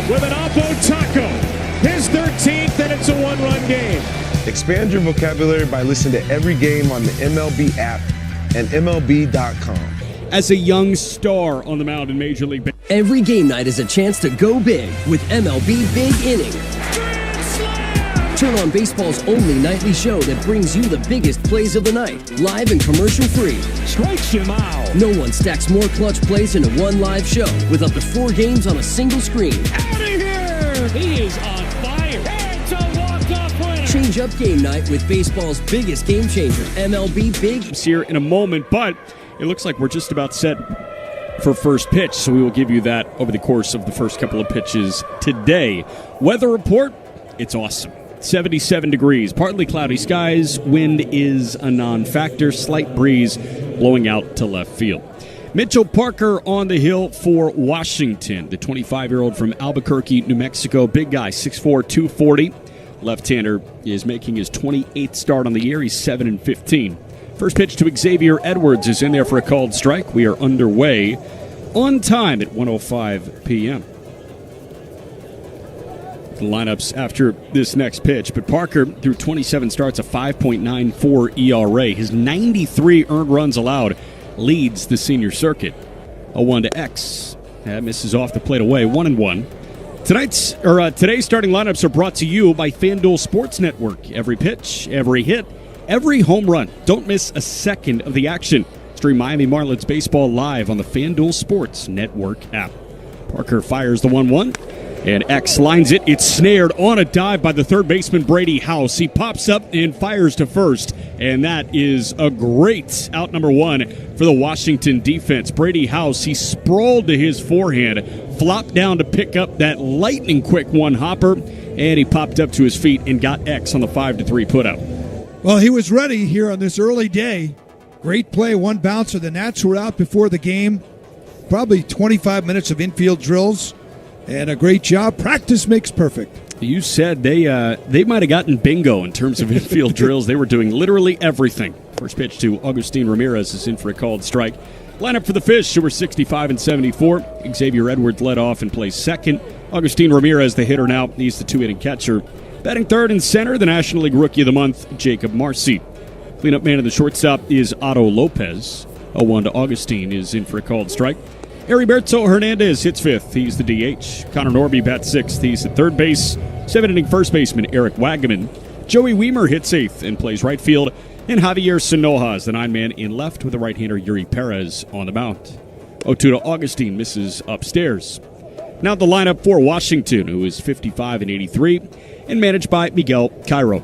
with an oppo taco. His 13th, and it's a one-run game. Expand your vocabulary by listening to every game on the MLB app and MLB.com. As a young star on the mound in Major League Baseball. Every game night is a chance to go big with MLB Big Inning. Turn on baseball's only nightly show that brings you the biggest plays of the night, live and commercial-free. Strikes him out. No one stacks more clutch plays into one live show with up to 4 games on a single screen. Out of here! He is on fire. It's a walk-off winner. Change up game night with baseball's biggest game changer, MLB Big. Here in a moment, but it looks like we're just about set for first pitch, so we will give you that over the course of the first couple of pitches today. Weather report, it's awesome. 77 degrees, partly cloudy skies, wind is a non-factor, slight breeze blowing out to left field. Mitchell Parker on the hill for Washington, the 25-year-old from Albuquerque, New Mexico, big guy, 6'4", 240. Left-hander is making his 28th start on the year. He's 7-15. First pitch to Xavier Edwards is in there for a called strike. We are underway on time at 1:05 p.m. The lineups after this next pitch, but Parker through 27 starts, a 5.94 ERA. His 93 earned runs allowed leads the senior circuit. 0-1 to X. That misses off the plate away. 1-1. Today's starting lineups are brought to you by FanDuel Sports Network. Every pitch, every hit, every home run. Don't miss a second of the action. Stream Miami Marlins baseball live on the FanDuel Sports Network app. Parker fires the 1-1. And X lines it. It's snared on a dive by the third baseman, Brady House. He pops up and fires to first. And that is a great out number 1 for the Washington defense. Brady House, he sprawled to his forehand, flopped down to pick up that lightning quick one-hopper, and he popped up to his feet and got X on the 5-3 putout. Well, he was ready here on this early day. Great play, one bouncer. The Nats were out before the game. Probably 25 minutes of infield drills. And a great job. Practice makes perfect. You said they might have gotten bingo in terms of infield drills. They were doing literally everything. First pitch to Agustin Ramirez is in for a called strike. Lineup for the Fish, who were 65 and 74. Xavier Edwards led off and plays second. Agustin Ramirez, the hitter now. He's the 2-hitting catcher. Batting third and center, the National League Rookie of the Month, Jacob Marcy. Cleanup man of the shortstop is Otto Lopez. 0-1 to Augustine is in for a called strike. Heriberto Hernandez hits fifth. He's the DH. Connor Norby bats sixth. He's at third base. 7-inning first baseman Eric Wagaman. Joey Weimer hits eighth and plays right field. And Javier Sinoja is the 9-man in left with the right-hander Yuri Perez on the mound. 0-2 to Augustine misses upstairs. Now the lineup for Washington, who is 55 and 83, and managed by Miguel Cairo.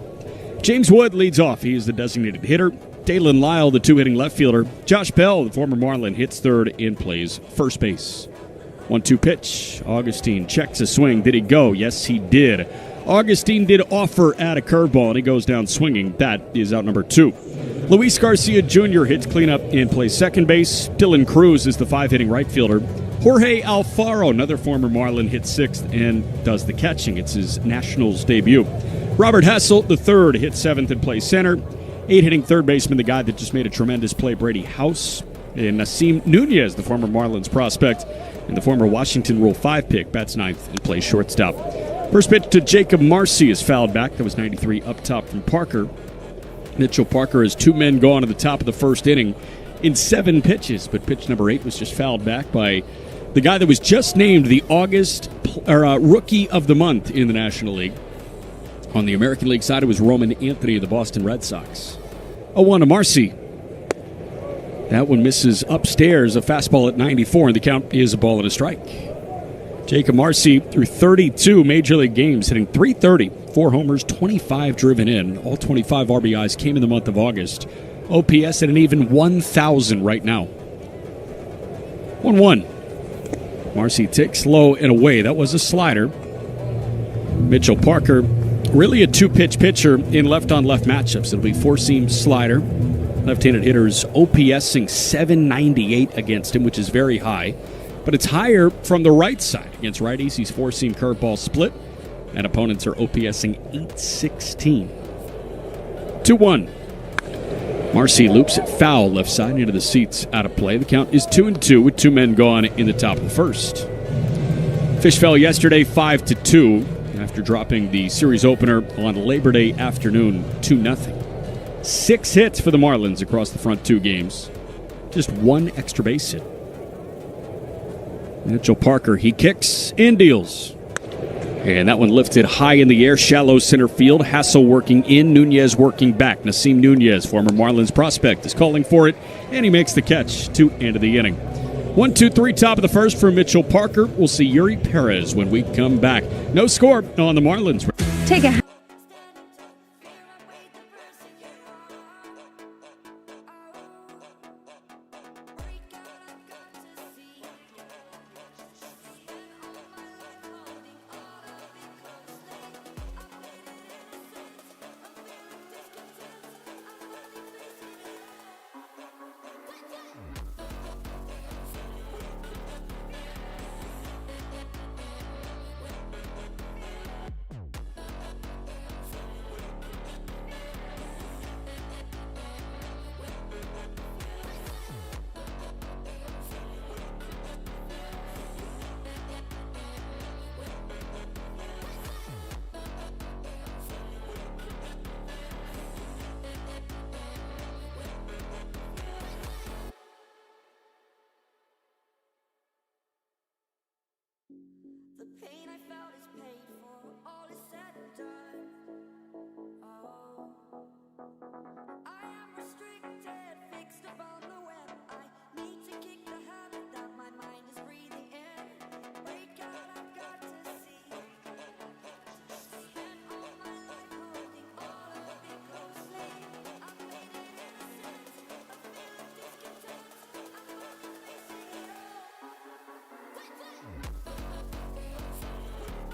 James Wood leads off. He is the designated hitter. Dalen Lyle, the 2-hitting left fielder. Josh Bell, the former Marlin, hits third and plays first base. 1-2 pitch. Augustine checks a swing. Did he go? Yes, he did. Augustine did offer at a curveball, and he goes down swinging. That is out number 2. Luis Garcia Jr. hits cleanup and plays second base. Dylan Cruz is the 5-hitting right fielder. Jorge Alfaro, another former Marlin, hits sixth and does the catching. It's his Nationals debut. Robert Hessel, the third, hits seventh and plays center. 8-hitting third baseman, the guy that just made a tremendous play, Brady House. And Nasim Nunez, the former Marlins prospect, and the former Washington Rule 5 pick, bats ninth and plays shortstop. First pitch to Jacob Marcy is fouled back. That was 93 up top from Parker. Mitchell Parker has 2 men gone at the top of the first inning in 7 pitches, but pitch number 8 was just fouled back by the guy that was just named the August Rookie of the Month in the National League. On the American League side, it was Roman Anthony of the Boston Red Sox. 0-1 to Marcy. That one misses upstairs, a fastball at 94, and the count is a ball and a strike. Jacob Marcy, through 32 Major League games, hitting .330, 4 homers, 25 driven in. All 25 RBIs came in the month of August. OPS at an even 1,000 right now. 1-1. Marcy takes low and away. That was a slider. Mitchell Parker, really a 2-pitch pitcher in left-on-left matchups. It'll be 4-seam slider. Left-handed hitters OPSing 798 against him, which is very high. But it's higher from the right side. Against righties, he's 4-seam curveball split. And opponents are OPSing 816. 2-1. Marcy loops it foul left side into the seats out of play. The count is 2-2 with 2 men gone in the top of the first. Fish fell yesterday 5-2 after dropping the series opener on Labor Day afternoon 2-0. 6 hits for the Marlins across the front 2 games. Just 1 extra base hit. Mitchell Parker, he kicks and deals. And that one lifted high in the air, shallow center field. Hassel working in, Nunez working back. Nasim Nunez, former Marlins prospect, is calling for it, and he makes the catch to end of the inning. 1-2-3, top of the first for Mitchell Parker. We'll see Yuri Perez when we come back. No score on the Marlins. Take a The pain I felt is paid for, all is said and done. Oh, I am restricted, fixed upon the web. I need to kick the habit that my mind is breathing in. Break out, I've got to see. Spent all my life holding all of it closely. I've made it innocent, a feeling discontent. I'm finally facing it all.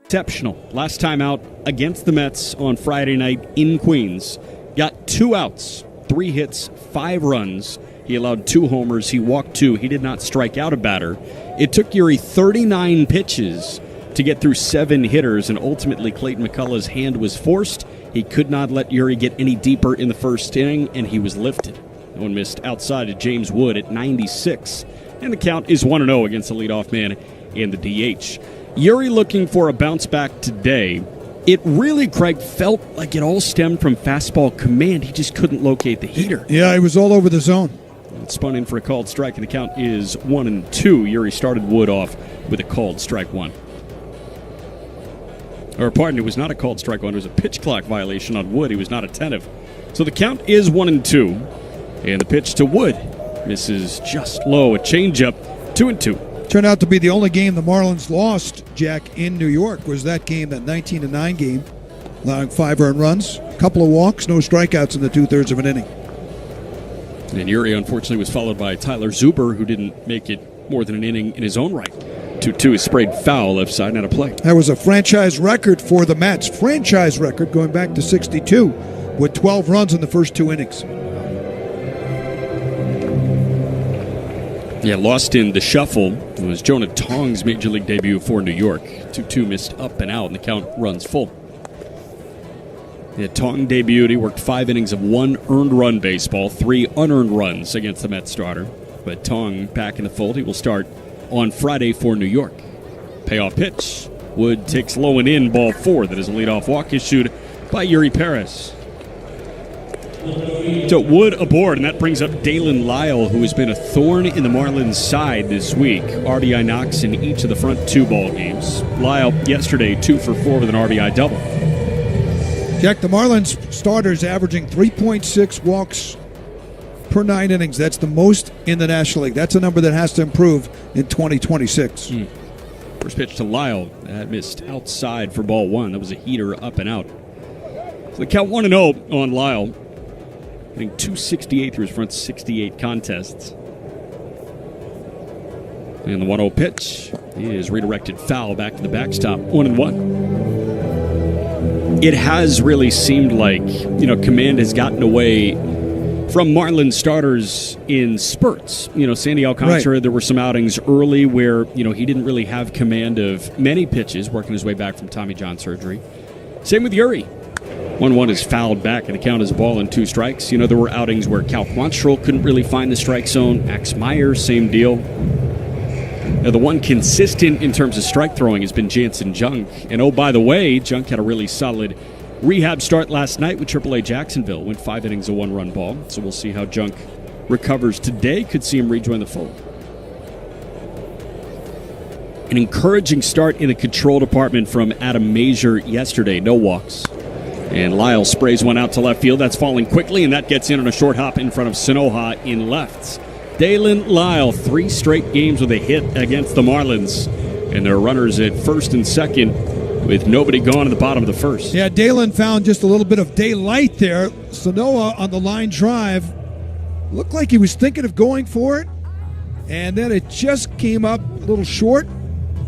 Exceptional. Last time out against the Mets on Friday night in Queens. Got 2 outs, 3 hits, 5 runs. He allowed 2 homers. He walked 2. He did not strike out a batter. It took Yuri 39 pitches to get through 7 hitters, and ultimately Clayton McCullough's hand was forced. He could not let Yuri get any deeper in the first inning, and he was lifted. No one missed outside of James Wood at 96. And the count is 1-0 against the leadoff man in the DH. Yuri looking for a bounce back today. It really, Craig, felt like it all stemmed from fastball command. He just couldn't locate the heater. Yeah, he was all over the zone. It spun in for a called strike, and the count is 1-2. Yuri started Wood off with a called strike 1. Or, pardon, it was not a called strike 1. It was a pitch clock violation on Wood. He was not attentive. So the count is 1-2. And the pitch to Wood misses just low. A changeup, 2-2. Turned out to be the only game the Marlins lost, Jack, in New York, was that game, that 19-9 game, allowing 5 earned runs, a couple of walks, no strikeouts in the 2/3 of an inning. And Yuri, unfortunately, was followed by Tyler Zuber, who didn't make it more than an inning in his own right. 2-2 is sprayed foul left side and out of play. That was a franchise record for the Mets. Franchise record going back to 62 with 12 runs in the first 2 innings. Yeah, lost in the shuffle. It was Jonah Tong's Major League debut for New York. 2-2 missed up and out, and the count runs full. Yeah, Tong debuted. He worked 5 innings of 1 earned run baseball, 3 unearned runs against the Mets starter. But Tong back in the fold. He will start on Friday for New York. Payoff pitch. Wood takes low and in, ball 4. That is a leadoff walk issued by Yuri Perez. So Wood aboard, and that brings up Dalen Lyle, who has been a thorn in the Marlins' side this week. RBI knocks in each of the front 2 ball games. Lyle yesterday 2 for 4 with an RBI double. Jack, the Marlins starters averaging 3.6 walks per 9 innings. That's the most in the National League. That's a number that has to improve in 2026. First pitch to Lyle. That missed outside for ball 1. That was a heater up and out. So the count 1-0 on Lyle. Hitting .268 through his front 68 contests. And the 1-0 pitch is redirected foul back to the backstop. 1-1. It has really seemed like, command has gotten away from Marlins starters in spurts. Sandy Alcantara, Right. There were some outings early where, he didn't really have command of many pitches, working his way back from Tommy John surgery. Same with Uri. 1-1 is fouled back, and the count is ball and 2 strikes. There were outings where Cal Quantrill couldn't really find the strike zone. Max Meyer, same deal. Now, the one consistent in terms of strike throwing has been Jansen Junk. And, oh, by the way, Junk had a really solid rehab start last night with AAA Jacksonville. Went 5 innings, a 1-run ball. So we'll see how Junk recovers today. Could see him rejoin the fold. An encouraging start in the control department from Adam Mazur yesterday. No walks. And Lyle sprays one out to left field. That's falling quickly, and that gets in on a short hop in front of Sanoha in left. Dalen Lyle, 3 straight games with a hit against the Marlins. And their runners at first and second with nobody gone at the bottom of the first. Yeah, Dalen found just a little bit of daylight there. Sanoa on the line drive looked like he was thinking of going for it, and then it just came up a little short.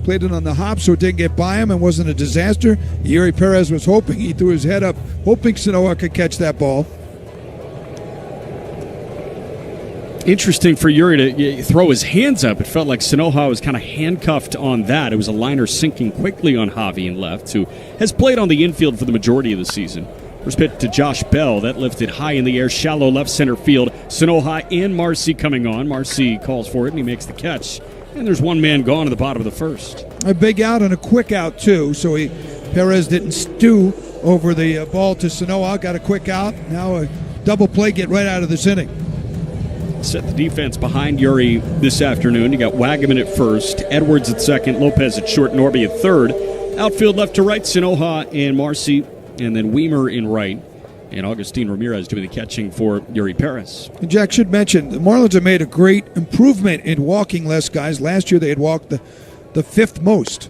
Played it on the hop so it didn't get by him and wasn't a disaster. Yuri Perez was hoping, he threw his head up, hoping Sanoa could catch that ball. Interesting for Yuri to throw his hands up. It felt like Sanoha was kind of handcuffed on that. It was a liner sinking quickly on Javi in left, who has played on the infield for the majority of the season. First pitch to Josh Bell. That lifted high in the air, shallow left center field. Sanoha and Marcy coming on. Marcy calls for it, and he makes the catch. And there's one man gone at the bottom of the first. A big out and a quick out, too, so Perez didn't stew over the ball to Sanoa. Got a quick out. Now a double play, get right out of this inning. Set the defense behind Yuri this afternoon. You got Wagaman at first, Edwards at second, Lopez at short, Norby at third. Outfield left to right, Sanoha and Marcy, and then Weimer in right. And Augustine Ramirez doing the catching for Yuri Perez. And Jack should mention, the Marlins have made a great improvement in walking less guys. Last year they had walked the 5th most.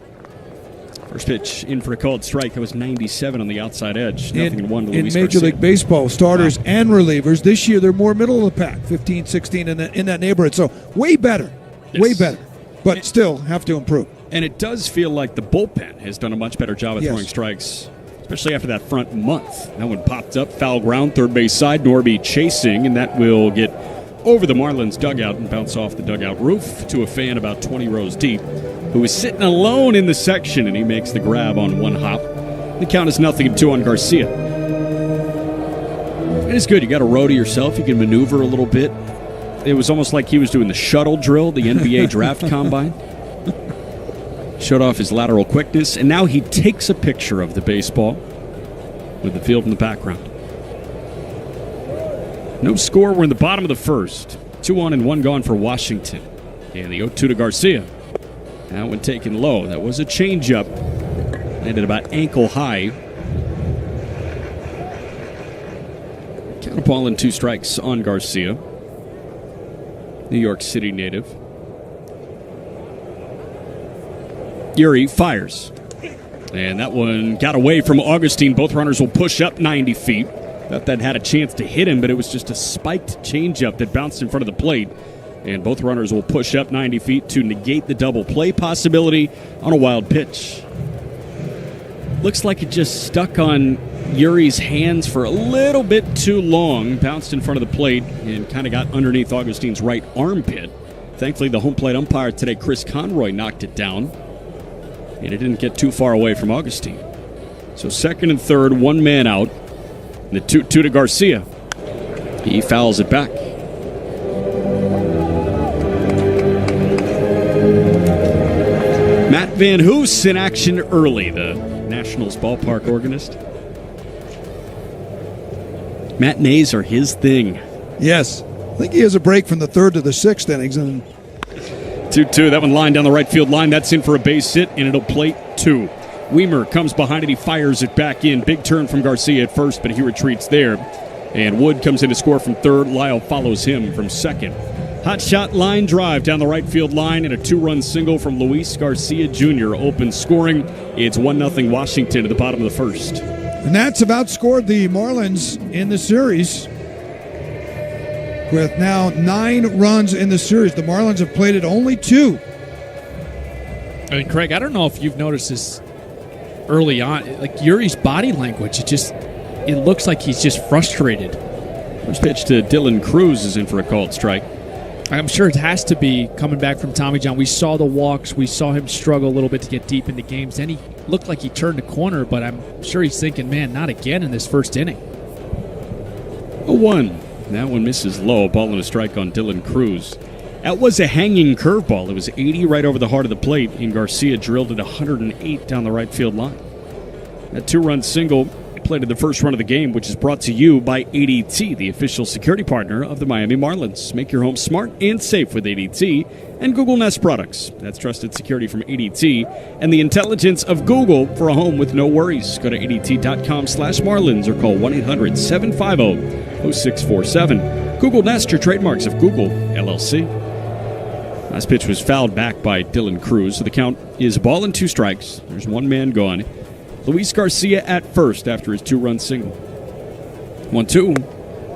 First pitch in for a called strike. That was 97 on the outside edge. Nothing in one to Luis Major Garcia. League Baseball, starters and relievers. This year they're more middle of the pack, 15, 16 in that neighborhood. So way better, way better. But still have to improve. And it does feel like the bullpen has done a much better job of throwing strikes, especially after that front month. That one popped up, foul ground, third base side. Norby chasing, and that will get over the Marlins dugout and bounce off the dugout roof to a fan about 20 rows deep who is sitting alone in the section, and he makes the grab on one hop. The count is 0-2 on Garcia. And it's good. You got a row to yourself. You can maneuver a little bit. It was almost like he was doing the shuttle drill, the NBA draft combine. Showed off his lateral quickness, and now he takes a picture of the baseball with the field in the background. No score. We're in the bottom of the first. 2 on and 1 gone for Washington. And the 0-2 to Garcia. That one taken low. That was a changeup. Landed about ankle high. Count a ball and 2 strikes on Garcia. New York City native. Yuri fires. And that one got away from Augustine. Both runners will push up 90 feet. Thought that had a chance to hit him, but it was just a spiked changeup that bounced in front of the plate. And both runners will push up 90 feet to negate the double play possibility on a wild pitch. Looks like it just stuck on Yuri's hands for a little bit too long. Bounced in front of the plate and kind of got underneath Augustine's right armpit. Thankfully, the home plate umpire today, Chris Conroy, knocked it down. And it didn't get too far away from Augustine. So second and third, one man out. And the 2-2 to Garcia. He fouls it back. Matt Van Hoos in action early, the Nationals ballpark organist. Matinees are his thing. Yes. I think he has a break from the 3rd to the 6th innings. And 2-2. That one lined down the right field line. That's in for a base hit, and it'll plate 2. Weimer comes behind it. He fires it back in. Big turn from Garcia at first, but he retreats there. And Wood comes in to score from 3rd. Lyle follows him from 2nd. Hot shot line drive down the right field line and a 2-run single from Luis Garcia Jr. Open scoring. It's 1-0 Washington at the bottom of the first. And that's about outscored the Marlins in the series with now 9 runs in the series. The Marlins have played it only 2 I mean, Craig, I don't know if you've noticed this early on. Like Yuri's body language, it looks like he's just frustrated. First pitch to Dylan Cruz is in for a called strike. I'm sure it has to be coming back from Tommy John. We saw the walks. We saw him struggle a little bit to get deep into games. Then he looked like he turned the corner, but I'm sure he's thinking, man, not again in this first inning. 0-1. That one misses low. Ball and a strike on Dylan Cruz. That was a hanging curveball. It was 80 right over the heart of the plate, and Garcia drilled it 108 down the right field line. That two-run single played in the first run of the game, which is brought to you by ADT, the official security partner of the Miami Marlins. Make your home smart and safe with ADT and Google Nest products. That's trusted security from ADT and the intelligence of Google for a home with no worries. Go to ADT.com/Marlins or call 1-800-750-0647. Google Nest, your trademarks of Google, LLC. Last pitch was fouled back by Dylan Cruz, so the count is 2 strikes. There's one man gone. Luis Garcia at first after his two-run single. 1-2.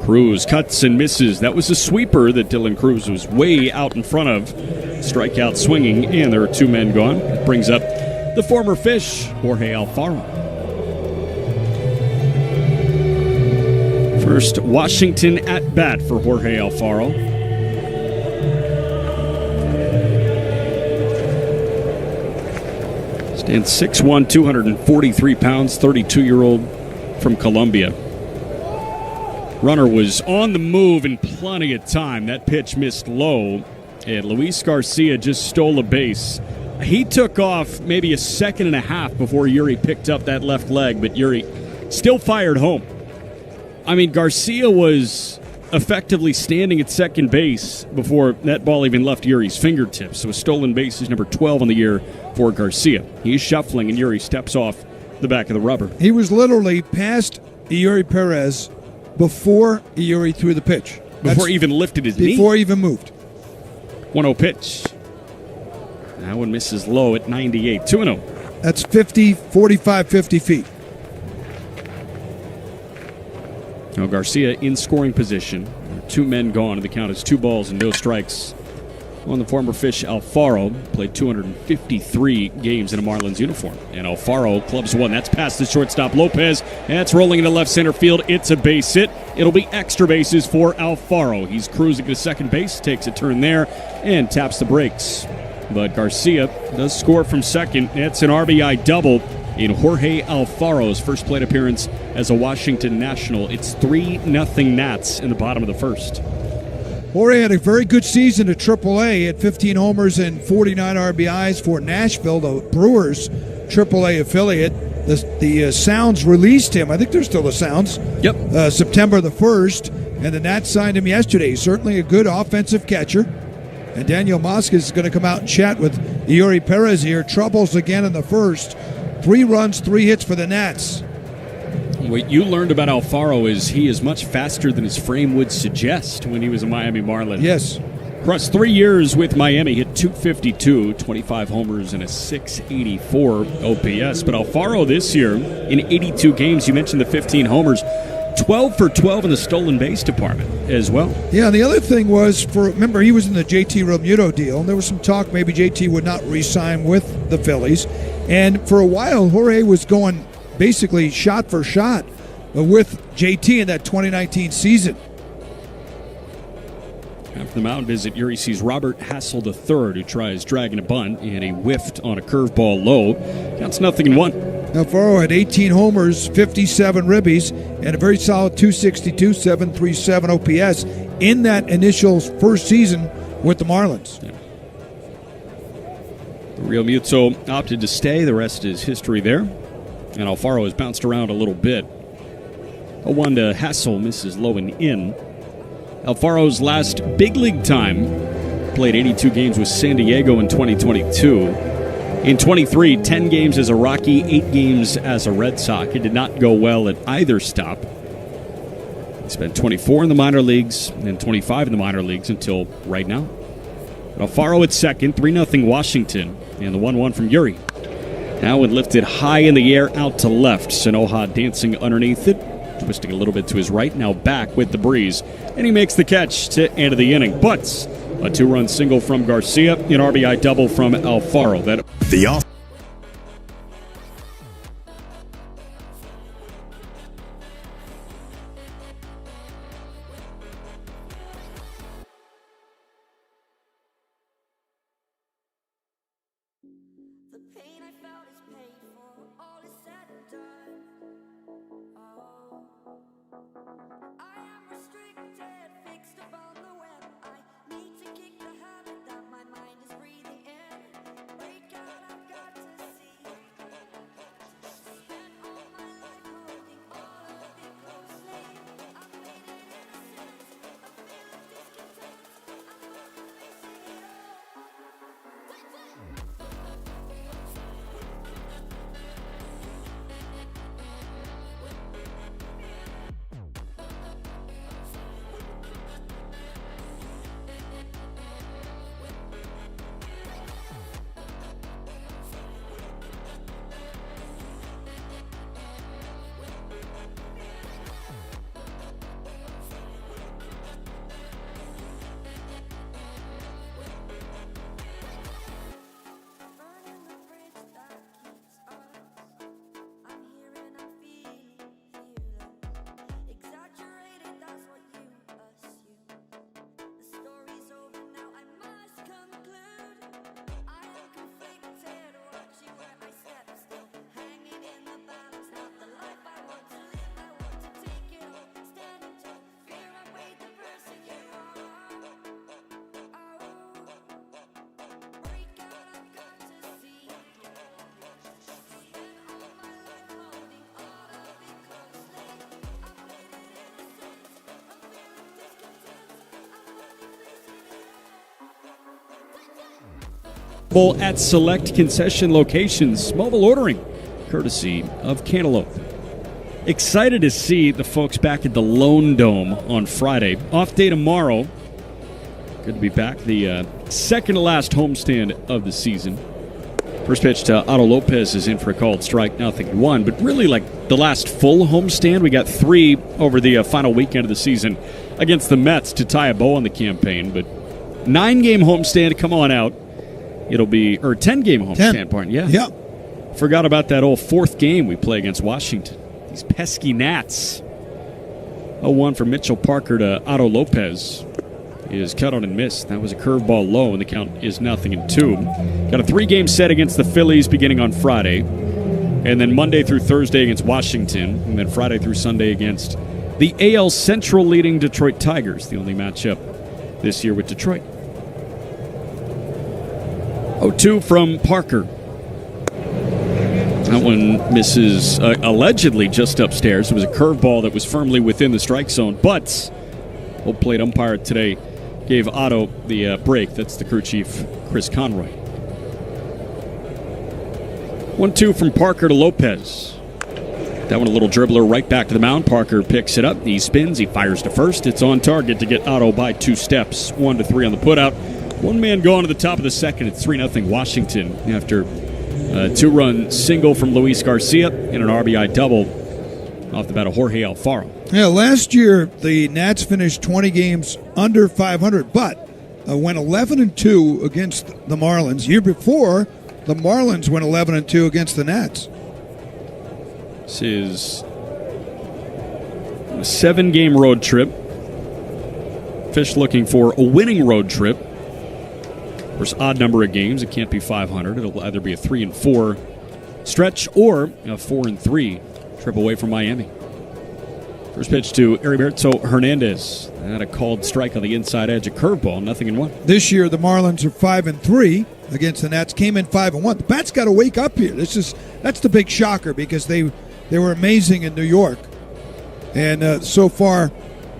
Cruz cuts and misses. That was a sweeper that Dylan Cruz was way out in front of. Strikeout swinging, and there are two men gone. That brings up the former Fish, Jorge Alfaro. First Washington at bat for Jorge Alfaro. Stands 6'1", 243 pounds, 32-year-old from Colombia. Runner was on the move in plenty of time. That pitch missed low, and Luis Garcia just stole a base. He took off maybe a second and a half before Yuri picked up that left leg, but Yuri still fired home. I mean, Garcia was effectively standing at second base before that ball even left Yuri's fingertips. So a stolen base is number 12 on the year for Garcia. He's shuffling, and Yuri steps off the back of the rubber. He was literally past Yuri Perez before Yuri threw the pitch. Before he even lifted his knee? Before he even moved. 1-0 pitch. That one misses low at 98. 2-0. That's 45, 50 feet. Now Garcia in scoring position. Two men gone, and the count is 2 balls and no strikes on the former Fish Alfaro. Played 253 games in a Marlins uniform. And Alfaro clubs one. That's past the shortstop Lopez. That's rolling into left center field. It's a base hit. It'll be extra bases for Alfaro. He's cruising to second base, takes a turn there, and taps the brakes. But Garcia does score from second. It's an RBI double in Jorge Alfaro's first plate appearance as a Washington National. It's 3-0 Nats in the bottom of the first. Jorge had a very good season at AAA at 15 homers and 49 RBIs for Nashville, the Brewers' AAA affiliate. The Sounds released him. I think they're still the Sounds. Yep. September the 1st, and the Nats signed him yesterday. Certainly a good offensive catcher. And Daniel Mosca is going to come out and chat with Yuri Perez here. Troubles again in the first. 3 runs, 3 hits for the Nats. What you learned about Alfaro is he is much faster than his frame would suggest when he was a Miami Marlin. Yes. Across 3 years with Miami, hit .252, 25 homers, and a .684 OPS. But Alfaro this year, in 82 games, you mentioned the 15 homers, 12 for 12 in the stolen base department as well. Yeah, the other thing was, remember, he was in the JT Realmuto deal, and there was some talk maybe JT would not re-sign with the Phillies. And for a while, Jorge was going basically shot for shot with JT in that 2019 season. After the mound visit, Yuri sees Robert Hassel III, who tries dragging a bunt, and he whiffed on a curveball low. Counts 0-1. Alfaro had 18 homers, 57 ribbies, and a very solid .262, .737 OPS in that initial first season with the Marlins. Yeah. Real Muto opted to stay. The rest is history there. And Alfaro has bounced around a little bit. A 1 to Hassel, misses low and in. Alfaro's last big league time, played 82 games with San Diego in 2022. In 23, 10 games as a Rocky, 8 games as a Red Sox. It did not go well at either stop. He spent 24 in the minor leagues and 25 in the minor leagues until right now. Alfaro at second, 3-0 Washington, and the 1-1 from Yuri. Now when lifted high in the air out to left, Sanoja dancing underneath it, twisting a little bit to his right, now back with the breeze, and he makes the catch to end of the inning. But a 2-run single from Garcia, an RBI double from Alfaro. That The off. The pain I felt is paid for, all is said and done. Oh, I am restricted, fixed upon the web. I need to kick the habit that my mind is breathing in. Break out, I've got to see. Spent all my life holding all of it closely. I've made it innocent, a feeling discontent. I'm only facing it all. Burning the bridge that keeps us. I'm here and I'm feeling fearless. Exaggerated, that's what you assume. The story's over now, I must conclude. I am conflicted, watching where I step still. Hanging in the balance, not the life I want to live. I want to take it all, standing tall. Fear I weighed the person you are. Oh, break out, I've got to see. Spent all my life holding all of it closely. I've made it innocent, a feeling discontent. I'm only facing it all. At select concession locations. Mobile ordering, courtesy of Cantaloupe. Excited to see the folks back at the Lone Dome on Friday. Off day tomorrow. Good to be back. The second to last homestand of the season. First pitch to Otto Lopez is in for a called strike. Nothing one, but really like the last full homestand. We got 3 over the final weekend of the season against the Mets to tie a bow on the campaign. But 9-game homestand, come on out. It'll be, or 10-game homestand, pardon. Yeah. Yeah. Forgot about that old 4th game we play against Washington. These pesky Nats. 0-1 from Mitchell Parker to Otto Lopez is cut on and missed. That was a curveball low, and the count is 0-2. Got a 3-game set against the Phillies beginning on Friday, and then Monday through Thursday against Washington, and then Friday through Sunday against the AL Central leading Detroit Tigers, the only matchup this year with Detroit. 0-2 from Parker. That one misses allegedly just upstairs. It was a curveball that was firmly within the strike zone, but old plate umpire today gave Otto the break. That's the crew chief, Chris Conroy. 1-2 from Parker to Lopez. That one a little dribbler right back to the mound. Parker picks it up. He spins. He fires to first. It's on target to get Otto by 2 steps. 1-3 on the putout. 1 man gone to the top of the second. It's 3-0 Washington after a 2-run single from Luis Garcia and an RBI double off the bat of Jorge Alfaro. Yeah, last year the Nats finished 20 games under 500, but went 11-2 against the Marlins. Year before, the Marlins went 11-2 against the Nats. This is a 7-game road trip. Fish looking for a winning road trip. Of course, odd number of games. It can't be 500. It'll either be a 3-4 stretch or a 4-3 trip away from Miami. First pitch to Heriberto Hernandez. Had a called strike on the inside edge, a curveball, 0-1. This year, the Marlins are 5-3 against the Nats. Came in 5-1. The Bats got to wake up here. That's the big shocker because they were amazing in New York, and so far,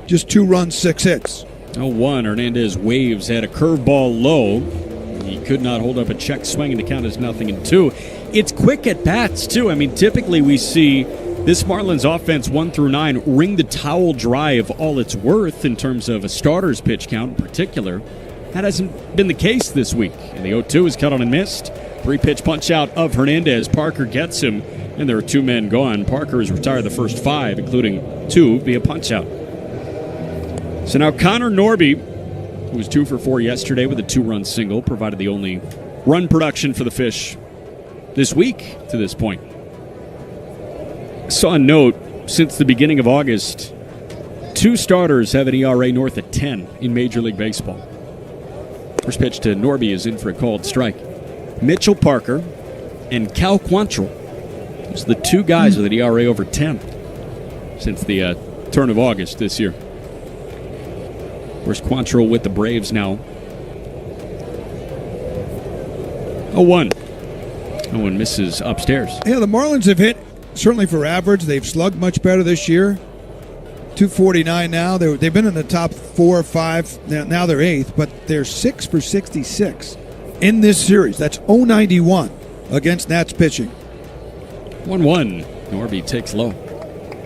just 2 runs, 6 hits. 0-1. Hernandez waves at a curveball low. He could not hold up a check swing, and the count is 0-2. It's quick at bats too. I mean, typically we see this Marlins offense 1-9 wring the towel dry of all it's worth in terms of a starter's pitch count in particular. That hasn't been the case this week. And the 0-2 is cut on and missed. 3-pitch punch out of Hernandez. Parker gets him, and there are 2 men gone. Parker has retired the first 5, including 2 via punch out. So now Connor Norby, who was 2 for 4 yesterday with a 2-run single, provided the only run production for the Fish this week to this point. Saw a note since the beginning of August, 2 starters have an ERA north of 10 in Major League Baseball. First pitch to Norby is in for a called strike. Mitchell Parker and Cal Quantrill. Those are the 2 guys with an ERA over 10 since the turn of August this year. Of course, Quantrill with the Braves now. 0-1. Owen misses upstairs. Yeah, the Marlins have hit, certainly for average. They've slugged much better this year. 249 now. They've been in the top 4 or 5. Now they're 8th, but they're 6 for 66 in this series. That's 091 against Nats pitching. 1-1. Norby takes low.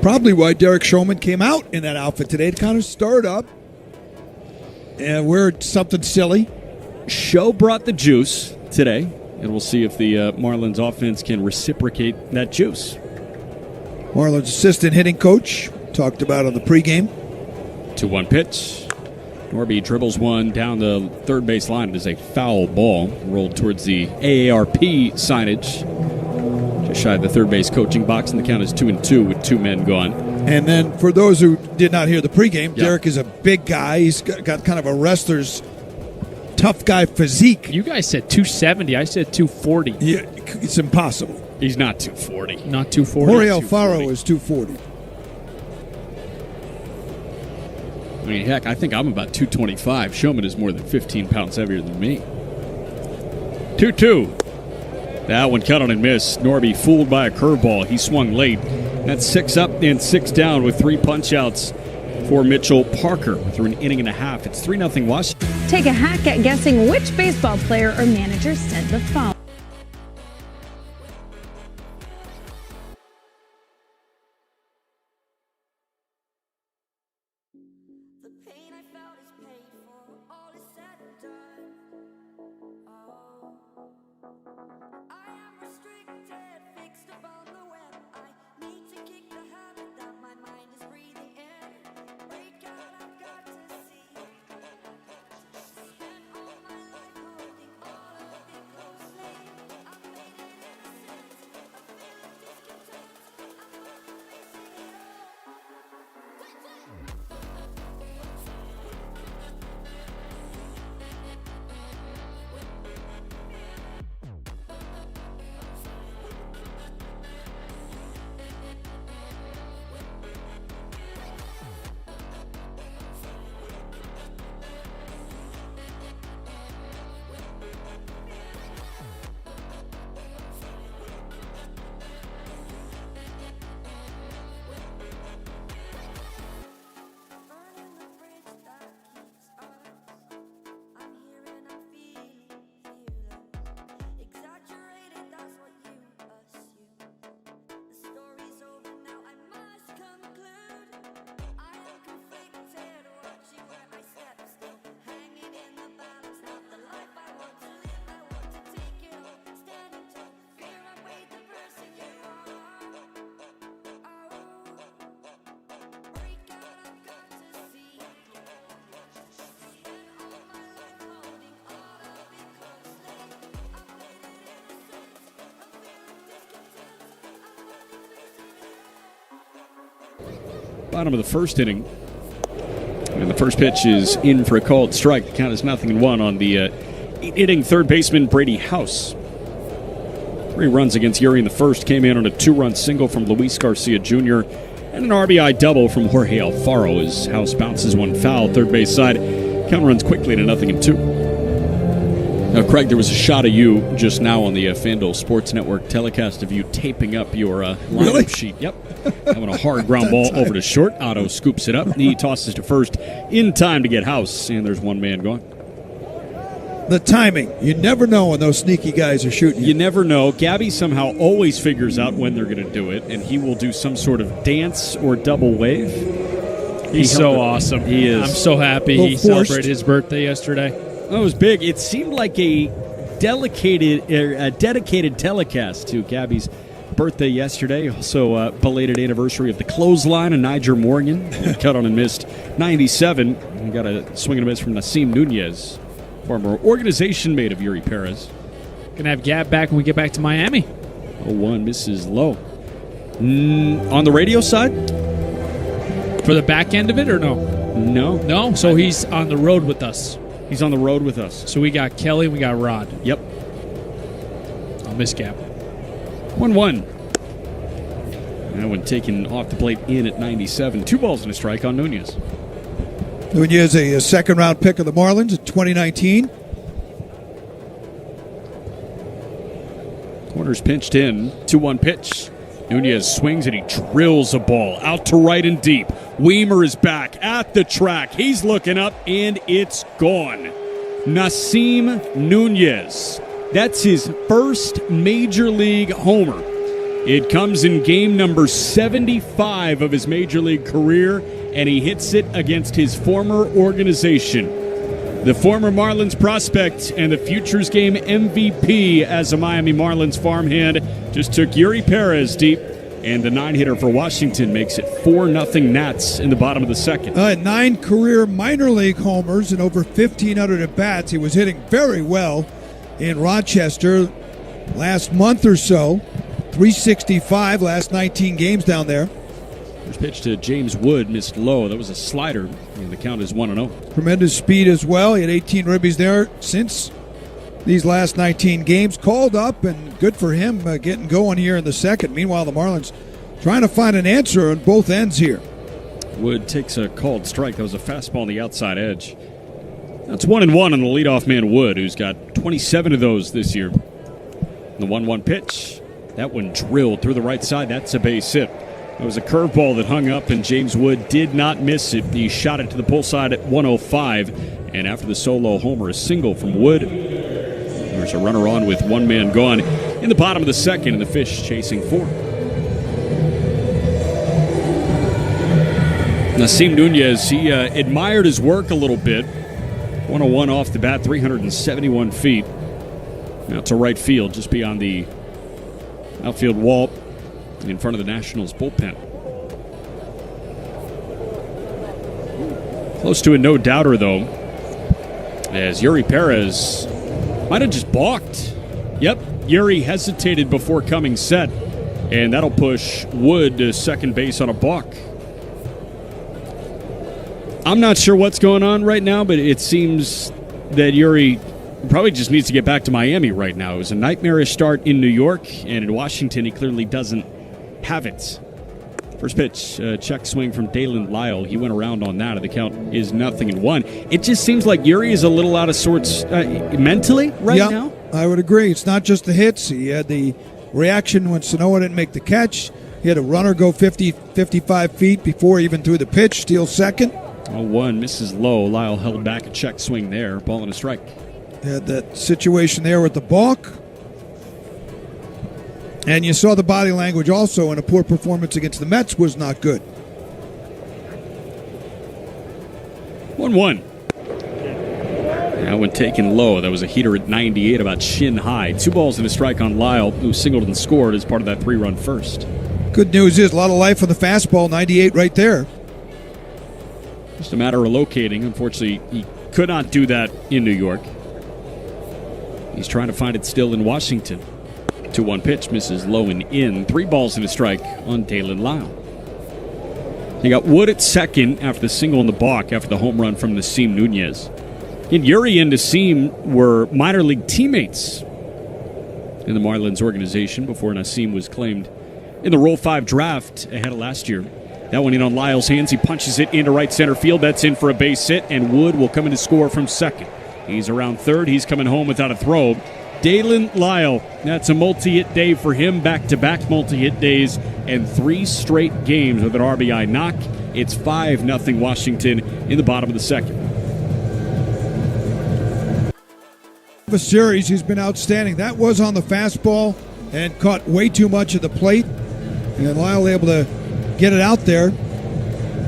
Probably why Derek Showman came out in that outfit today to kind of stir it up and wear something silly. Show brought the juice today, and we'll see if the Marlins offense can reciprocate that juice. Marlins assistant hitting coach talked about on the pregame. 2-1 pitch. Norby dribbles one down the third base line. It is a foul ball rolled towards the AARP signage. Just shy of the third base coaching box, and the count is 2-2 with 2 men gone. And then for those who did not hear the pregame, Derek is a big guy. He's got kind of a wrestler's tough guy physique. You guys said 270. I said 240. Yeah, it's impossible. He's not 240. Not 240. Jorge Alfaro is 240. I mean, heck, I think I'm about 225. Showman is more than 15 pounds heavier than me. 2-2. That one cut on and missed. Norby fooled by a curveball. He swung late. That's 6 up and 6 down with 3 punch-outs for Mitchell Parker through an inning and a half. It's 3-0 Washington. Take a hack at guessing which baseball player or manager said the following. The pain I felt is paid for, all is said and done. Oh, I am restricted, fixed upon the web. I need to kick the habit that my mind is breathing in. Break out, I've got to see. Spent all my life holding all of it closely. I've made it innocent, a feeling discontent. I'm finally facing it all. Burning the bridge that keeps us. I'm here and I'm feeling fearless. Exaggerated, that's what you assume. The story's over now, I must conclude. I am conflicted, watching where I step still. Hanging in the balance, not the life I want to live. I want to take it all, standing tall. Fear I weighed the person you are. Oh, break out, I've got to see. Spent all my life holding all of it closely. I've made it innocent, a feeling discontent. I'm finally facing it. Bottom of the first inning. And the first pitch is in for a called strike. The count is 0-1 on the hitting third baseman Brady House. 3 runs against Uri in the first. Came in on a 2-run single from Luis Garcia Jr. and an RBI double from Jorge Alfaro as House bounces one foul third base side. Count runs quickly to 0-2. Now, Craig, there was a shot of you just now on the FanDuel Sports Network telecast of you taping up your lineup sheet. Yep. Having a hard ground ball over to short. Otto scoops it up. He tosses to first in time to get House. And there's one man gone. The timing. You never know when those sneaky guys are shooting You never know. Gabby somehow always figures out when they're going to do it, and he will do some sort of dance or double wave. He's so awesome. He is. I'm so happy he celebrated his birthday yesterday. That was big. It seemed like a dedicated telecast to Gabby's birthday yesterday. Also, belated anniversary of the clothesline of Niger Morgan. Cut on and missed 97. We got a swing and a miss from Nasim Nunez, former organization mate of Yuri Perez. Going to have Gab back when we get back to Miami. 0-1 misses low. On the radio side? For the back end of it or no? No. No? So he's on the road with us. He's on the road with us. So we got Kelly and we got Rod. Yep. I'll miss Gab. 1-1. That one taken off the plate in at 97. 2 balls and a strike on Nunez. Nunez, a second-round pick of the Marlins in 2019. Corners pinched in. 2-1 pitch. Nunez swings and he drills a ball out to right and deep. Weimer is back at the track. He's looking up and it's gone. Nasim Nunez. That's his first major league homer. It comes in game number 75 of his major league career, and he hits it against his former organization. The former Marlins prospect and the Futures Game MVP as a Miami Marlins farmhand just took Yuri Perez deep, and the 9-hitter for Washington makes it 4-0 Nats in the bottom of the second. 9 career minor league homers and over 1,500 at-bats. He was hitting very well in Rochester last month or so. 365 last 19 games down there. First pitch to James Wood missed low. That was a slider, and the count is 1-0. Tremendous speed as well. He had 18 ribbies there since these last 19 games. Called up, and good for him getting going here in the second. Meanwhile, the Marlins trying to find an answer on both ends here. Wood takes a called strike. That was a fastball on the outside edge. That's 1-1 on the leadoff man Wood, who's got 27 of those this year. The 1-1 pitch. That one drilled through the right side. That's a base hit. It was a curveball that hung up, and James Wood did not miss it. He shot it to the pull side at 105, and after the solo homer, a single from Wood. There's a runner on with one man gone in the bottom of the second, and the Fish chasing 4. Nasim Nunez, he admired his work a little bit. 101 off the bat, 371 feet. Now to right field, just beyond the outfield wall in front of the Nationals bullpen. Close to a no-doubter, though, as Yuri Perez might have just balked. Yep, Yuri hesitated before coming set, and that'll push Wood to second base on a balk. I'm not sure what's going on right now, but it seems that Yuri probably just needs to get back to Miami right now. It was a nightmarish start in New York, and in Washington he clearly doesn't have it. First pitch, check swing from Dalen Lyle. He went around on that, and the count is 0-1. It just seems like Yuri is a little out of sorts mentally right now. I would agree. It's not just the hits. He had the reaction when Sanoa didn't make the catch. He had a runner go 50, 55 feet before he even threw the pitch, steals second. 0-1 misses low. Lyle held back a check swing there. Ball and a strike. Had that situation there with the balk. And you saw the body language also, and a poor performance against the Mets was not good. 1-1. That one taken low. That was a heater at 98, about shin high. 2 balls and a strike on Lyle, who singled and scored as part of that 3-run first. Good news is a lot of life on the fastball, 98 right there. Just a matter of locating. Unfortunately, he could not do that in New York. He's trying to find it still in Washington. 2-1 pitch misses low and in. 3 balls and a strike on Dalen Lyle. You got Wood at second after the single in the balk after the home run from Nasim Nunez. And Yuri and Nasim were minor league teammates in the Marlins organization before Nasim was claimed in the Rule 5 draft ahead of last year. That one in on Lyle's hands. He punches it into right center field. That's in for a base hit, and Wood will come in to score from second. He's around third. He's coming home without a throw. Dalen Lyle, that's a multi-hit day for him. Back-to-back multi-hit days and 3 straight games with an RBI knock. It's 5-0 Washington in the bottom of the second. The series, he's been outstanding. That was on the fastball and caught way too much of the plate. And Lyle able to get it out there.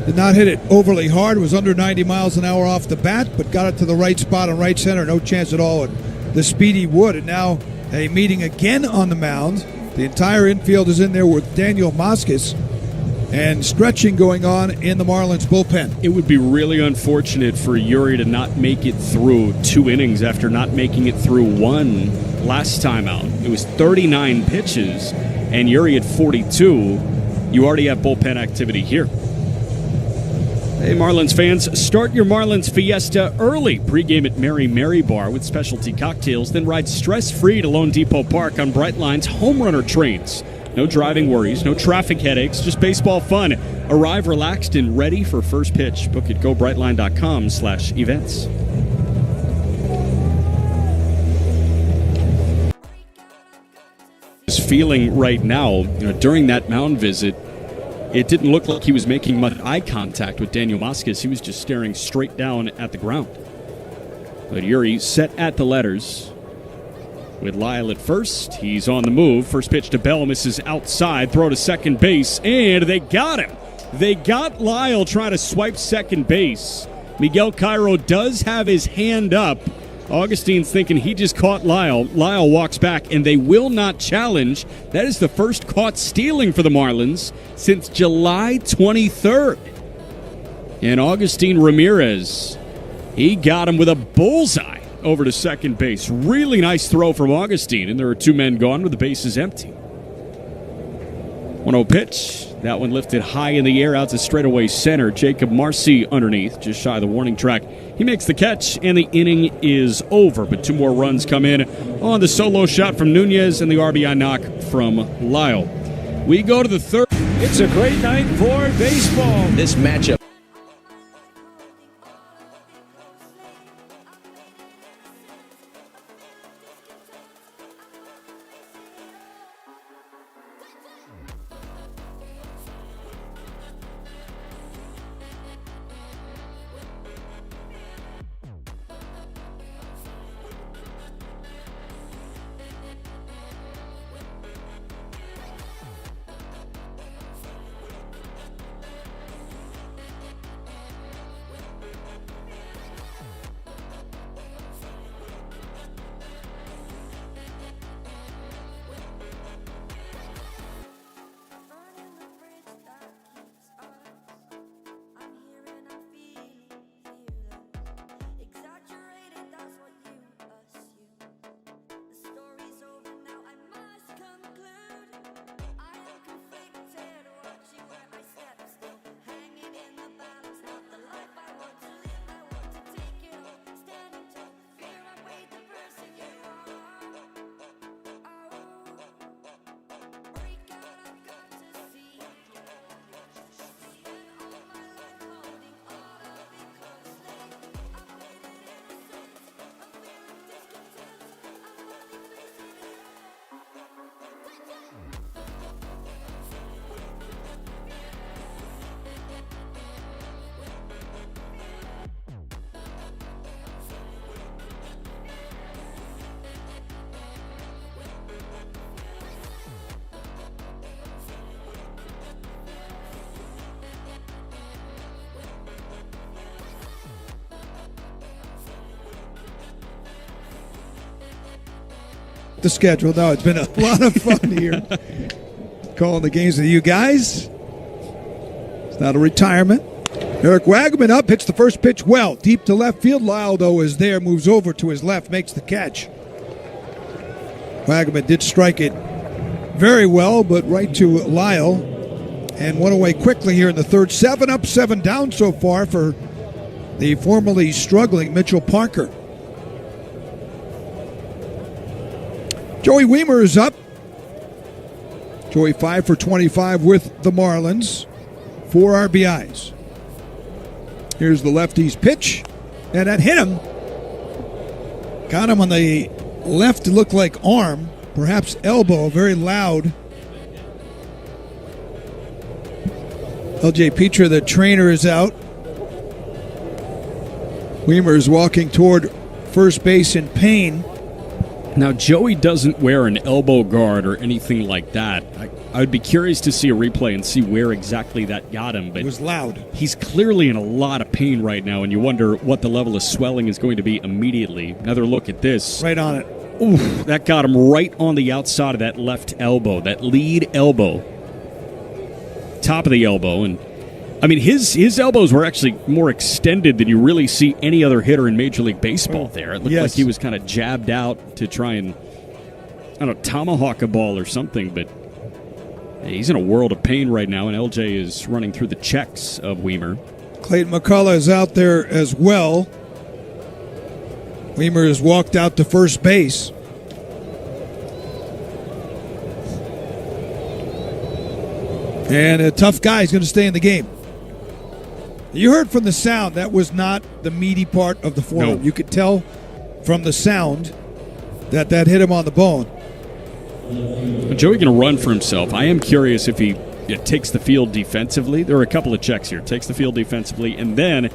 Did not hit it overly hard. It was under 90 miles an hour off the bat, but got it to the right spot on right center. No chance at all at the speedy Wood. And now a meeting again on the mound. The entire infield is in there with Daniel Moskis. and stretching going on in the Marlins bullpen. It would be really unfortunate for Yuri to not make it through 2 innings after not making it through 1 last time out. It was 39 pitches, and Yuri at 42. You already have bullpen activity here. Hey, Marlins fans, start your Marlins fiesta early. Pre-game at Mary Mary Bar with specialty cocktails, then ride stress-free to Lone Depot Park on Brightline's home runner trains. No driving worries, no traffic headaches, just baseball fun. Arrive relaxed and ready for first pitch. Book at gobrightline.com/events. His feeling right now, during that mound visit, it didn't look like he was making much eye contact with Daniel Vasquez. He was just staring straight down at the ground. But Yuri set at the letters with Lyle at first. He's on the move. First pitch to Bell, misses outside. Throw to second base, and they got him. They got Lyle trying to swipe second base. Miguel Cairo does have his hand up. Augustine's thinking he just caught Lyle. Lyle walks back, and they will not challenge. That is the first caught stealing for the Marlins since July 23rd. And Augustine Ramirez, he got him with a bullseye over to second base. Really nice throw from Augustine, and there are 2 men gone with the bases empty. 1-0 pitch. That one lifted high in the air out to straightaway center. Jacob Marcy underneath, just shy of the warning track. He makes the catch, and the inning is over. But 2 more runs come in on the solo shot from Nunez and the RBI knock from Lyle. We go to the third. It's a great night for baseball. This matchup. The schedule. No, it's been a lot of fun here calling the games with you guys. It's not a retirement. Eric Wagaman up, hits the first pitch well, deep to left field. Lyle, though, is there, moves over to his left, makes the catch. Wagaman did strike it very well, but right to Lyle, and one away quickly here in the third. 7 up, 7 down so far for the formerly struggling Mitchell Parker. Joey Weimer is up. Joey 5 for 25 with the Marlins. 4 RBIs. Here's the lefty's pitch, and that hit him. Got him on the left, to look like arm, perhaps elbow, very loud. LJ Petra, the trainer, is out. Weimer is walking toward first base in pain. Now, Joey doesn't wear an elbow guard or anything like that. I would be curious to see a replay and see where exactly that got him. But it was loud. He's clearly in a lot of pain right now, and you wonder what the level of swelling is going to be immediately. Another look at this. Right on it. Oof, that got him right on the outside of that left elbow, that lead elbow. top of the elbow. And, I mean, his elbows were actually more extended than you really see any other hitter in Major League Baseball there. It looked like he was kind of jabbed out to try and, I don't know, tomahawk a ball or something, but he's in a world of pain right now, and LJ is running through the checks of Weimer. Clayton McCullough is out there as well. Weimer has walked out to first base. And a tough guy is going to stay in the game. You heard from the sound, that was not the meaty part of the forearm. No. You could tell from the sound that hit him on the bone. Joey going to run for himself. I am curious if he takes the field defensively. There are a couple of checks here. Takes the field defensively, and then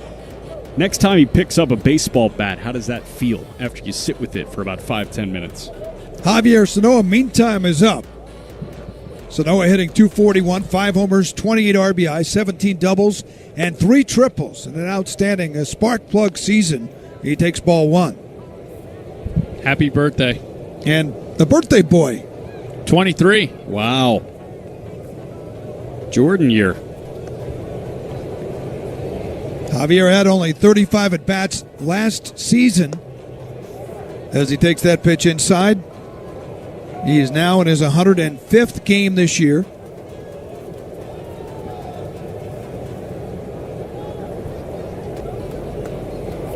next time he picks up a baseball bat, how does that feel after you sit with it for about 5-10 minutes? Javier Sanoa, meantime, is up. Sanoa hitting .241, 5 homers, 28 RBI, 17 doubles, and 3 triples. And an outstanding spark plug season. He takes ball 1. Happy birthday. And the birthday boy. 23. Wow. Jordan year. Javier had only 35 at-bats last season as he takes that pitch inside. He is now in his 105th game this year.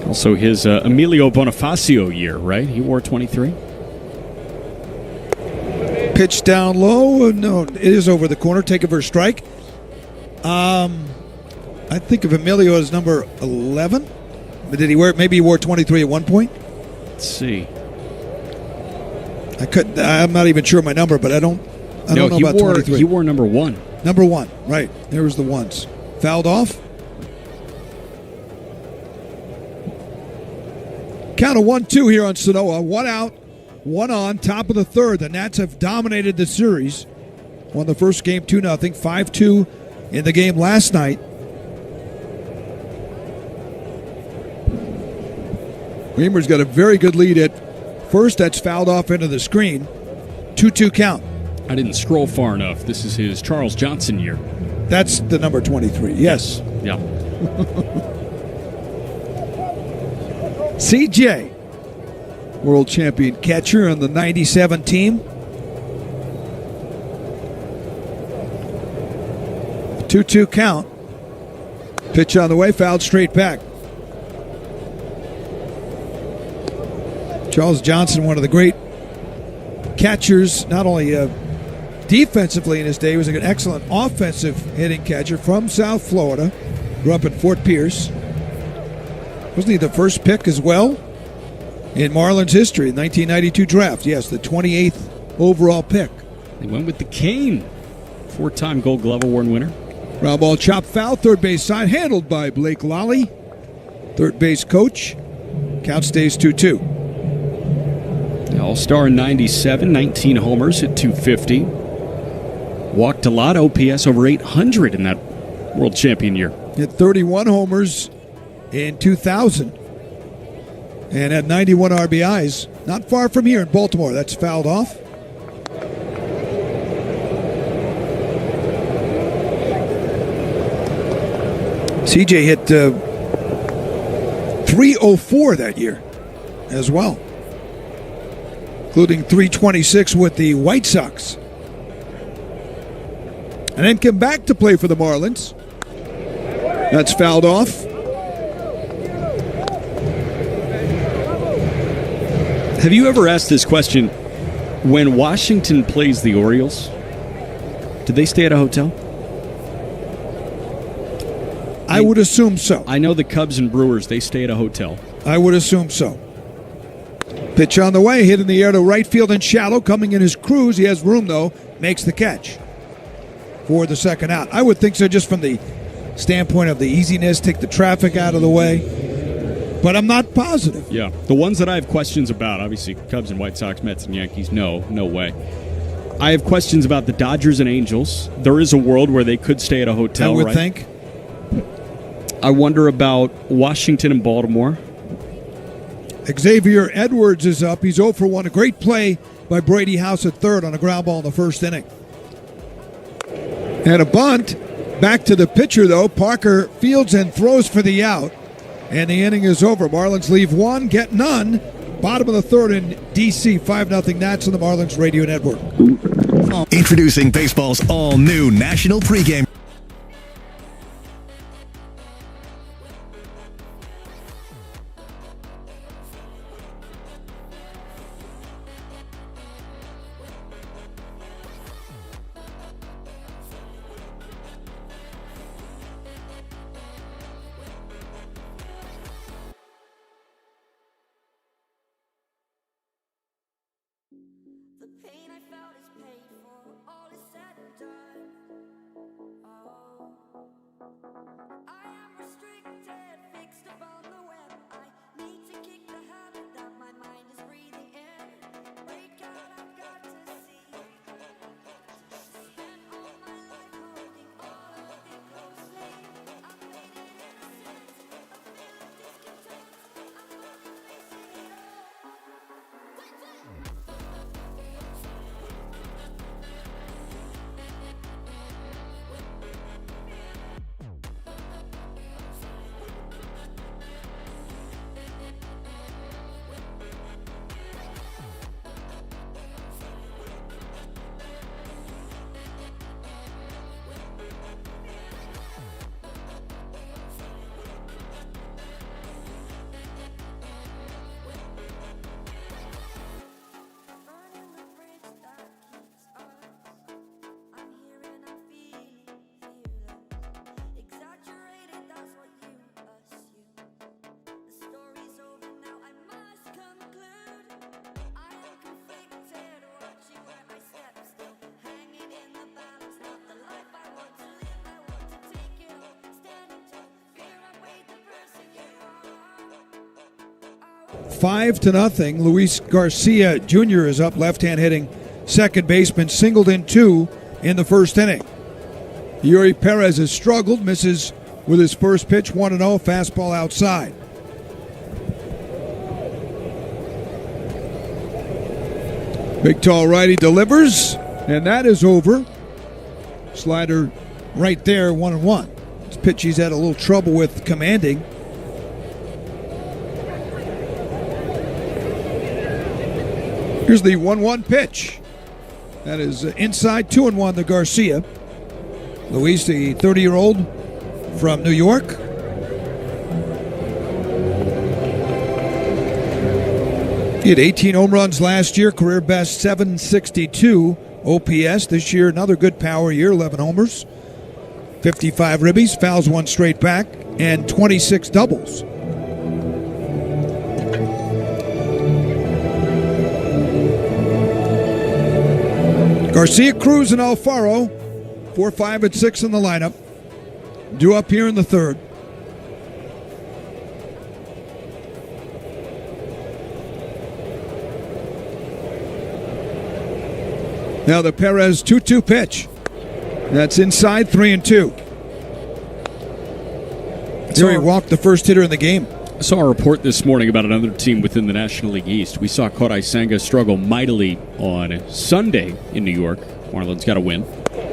Also his Emilio Bonifacio year, right? He wore 23. Pitch down low. No, it is over the corner. Take it for a strike. I think of Emilio as number 11. But did he wear? Maybe he wore 23 at one point. Let's see. I'm not even sure my number, but I don't know about 23. He wore number 1. Number 1, right. There was the ones. Fouled off. Count of 1-2 here on Sanoa. 1 out, 1 on, top of the third. The Nats have dominated the series. Won the first game 2-0, 5-2 in the game last night. Weimer's got a very good lead at first. That's fouled off into the screen. 2-2 count. I didn't scroll far enough. This is his Charles Johnson year. That's the number 23. Yes. Yeah. CJ, world champion catcher on the 97 team. 2-2 count. Pitch on the way, fouled straight back. Charles Johnson, one of the great catchers, not only defensively in his day, he was an excellent offensive hitting catcher from South Florida. Grew up in Fort Pierce. Wasn't he the first pick as well in Marlins history, 1992 draft? Yes, the 28th overall pick. They went with the cane. 4-time Gold Glove Award winner. Ground ball chop foul, third base side, handled by Blake Lally. Third base coach. Count stays 2-2. All-Star in 97, 19 homers, hit .250. Walked a lot, OPS over 800 in that world champion year. Hit 31 homers in 2000 and had 91 RBIs. Not far from here in Baltimore. That's fouled off. CJ hit 304 that year as well, including 326 with the White Sox. And then came back to play for the Marlins. That's fouled off. Have you ever asked this question? When Washington plays the Orioles, do they stay at a hotel? I would assume so. I know the Cubs and Brewers, they stay at a hotel. I would assume so. Pitch on the way, hit in the air to right field and shallow. Coming in his cruise, he has room though, makes the catch for the second out. I would think so, just from the standpoint of the easiness, take the traffic out of the way. But I'm not positive. Yeah, the ones that I have questions about, obviously Cubs and White Sox, Mets and Yankees, no way. I have questions about the Dodgers and Angels. There is a world where they could stay at a hotel, I would right? think. I wonder about Washington and Baltimore. Xavier Edwards is up. He's 0 for 1. A great play by Brady House at third on a ground ball in the first inning. And a bunt Back to the pitcher, though. Parker fields and throws for the out. And the inning is over. Marlins leave one, get none. Bottom of the third in D.C. 5-0 Nats on the Marlins Radio Network. Introducing baseball's all-new national pregame. The pain I felt is paid for, all is said and done. Oh, I am restricted, fixed upon the web. I need to kick the habit that my mind is breathing in. Break out, I've got to see. Spent all my life holding all of it closely. I've made it innocent, a feeling discontent. I'm finally facing it all. Burning the bridge that keeps us. I'm here and I'm feeling fearless. Exaggerated, that's what you assume. The story's over now, I must conclude. I am conflicted, watching where I step still. Hanging in the balance, not the life I want to live. I want to take it all, standing tall. Fear I weighed the person you are. 5-0. Luis Garcia Jr. is up, left-hand hitting second baseman, singled in 2 in the first inning. Yuri Perez has struggled, misses with his first pitch, 1-0, fastball outside. Big tall righty delivers, and that is over. Slider right there, 1-1. This pitch he's had a little trouble with commanding. Here's the 1-1 pitch. That is inside, 2-1 to Garcia. Luis, the 30-year-old from New York. He had 18 home runs last year, career best 762 OPS. This year, another good power year, 11 homers, 55 ribbies, fouls one straight back, and 26 doubles. Garcia, Cruz, and Alfaro, 4, 5, and 6 in the lineup. Due up here in the third. Now the Perez 2-2 pitch. That's inside, 3-2. Here he walked the first hitter in the game. I saw a report this morning about another team within the National League East. We saw Kodai Senga struggle mightily on Sunday in New York. Marlins got a win.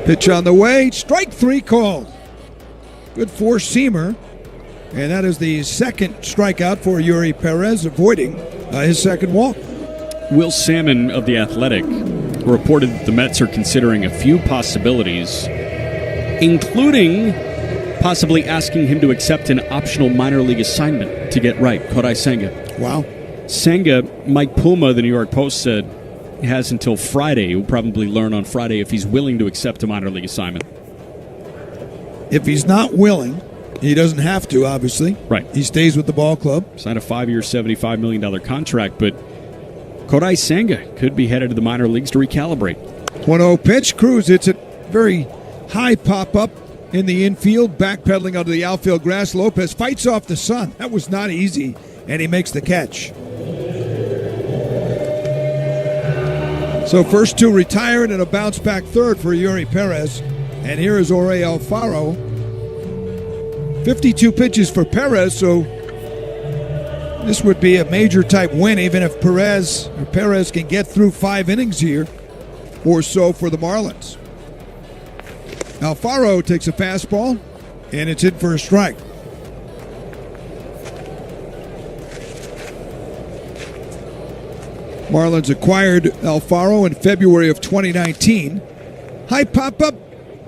Pitch on the way. Strike 3 called. Good four-seamer. And that is the second strikeout for Yuri Perez, avoiding his second walk. Will Salmon of The Athletic reported that the Mets are considering a few possibilities, including possibly asking him to accept an optional minor league assignment to get right. Kodai Senga. Wow. Senga, Mike Puma, the New York Post said, has until Friday. He'll probably learn on Friday if he's willing to accept a minor league assignment. If he's not willing, he doesn't have to, obviously. Right. He stays with the ball club. Signed a 5-year, $75 million contract, but Kodai Senga could be headed to the minor leagues to recalibrate. 1-0 pitch. Cruz, it's a very high pop-up in the infield, backpedaling onto the outfield grass. Lopez fights off the sun. That was not easy, and he makes the catch. So first two retired and a bounce-back third for Yuri Perez. And here is Jorge Alfaro. 52 pitches for Perez, so this would be a major-type win, even if Perez can get through 5 innings here or so for the Marlins. Alfaro takes a fastball, and it's in for a strike. Marlins acquired Alfaro in February of 2019. High pop-up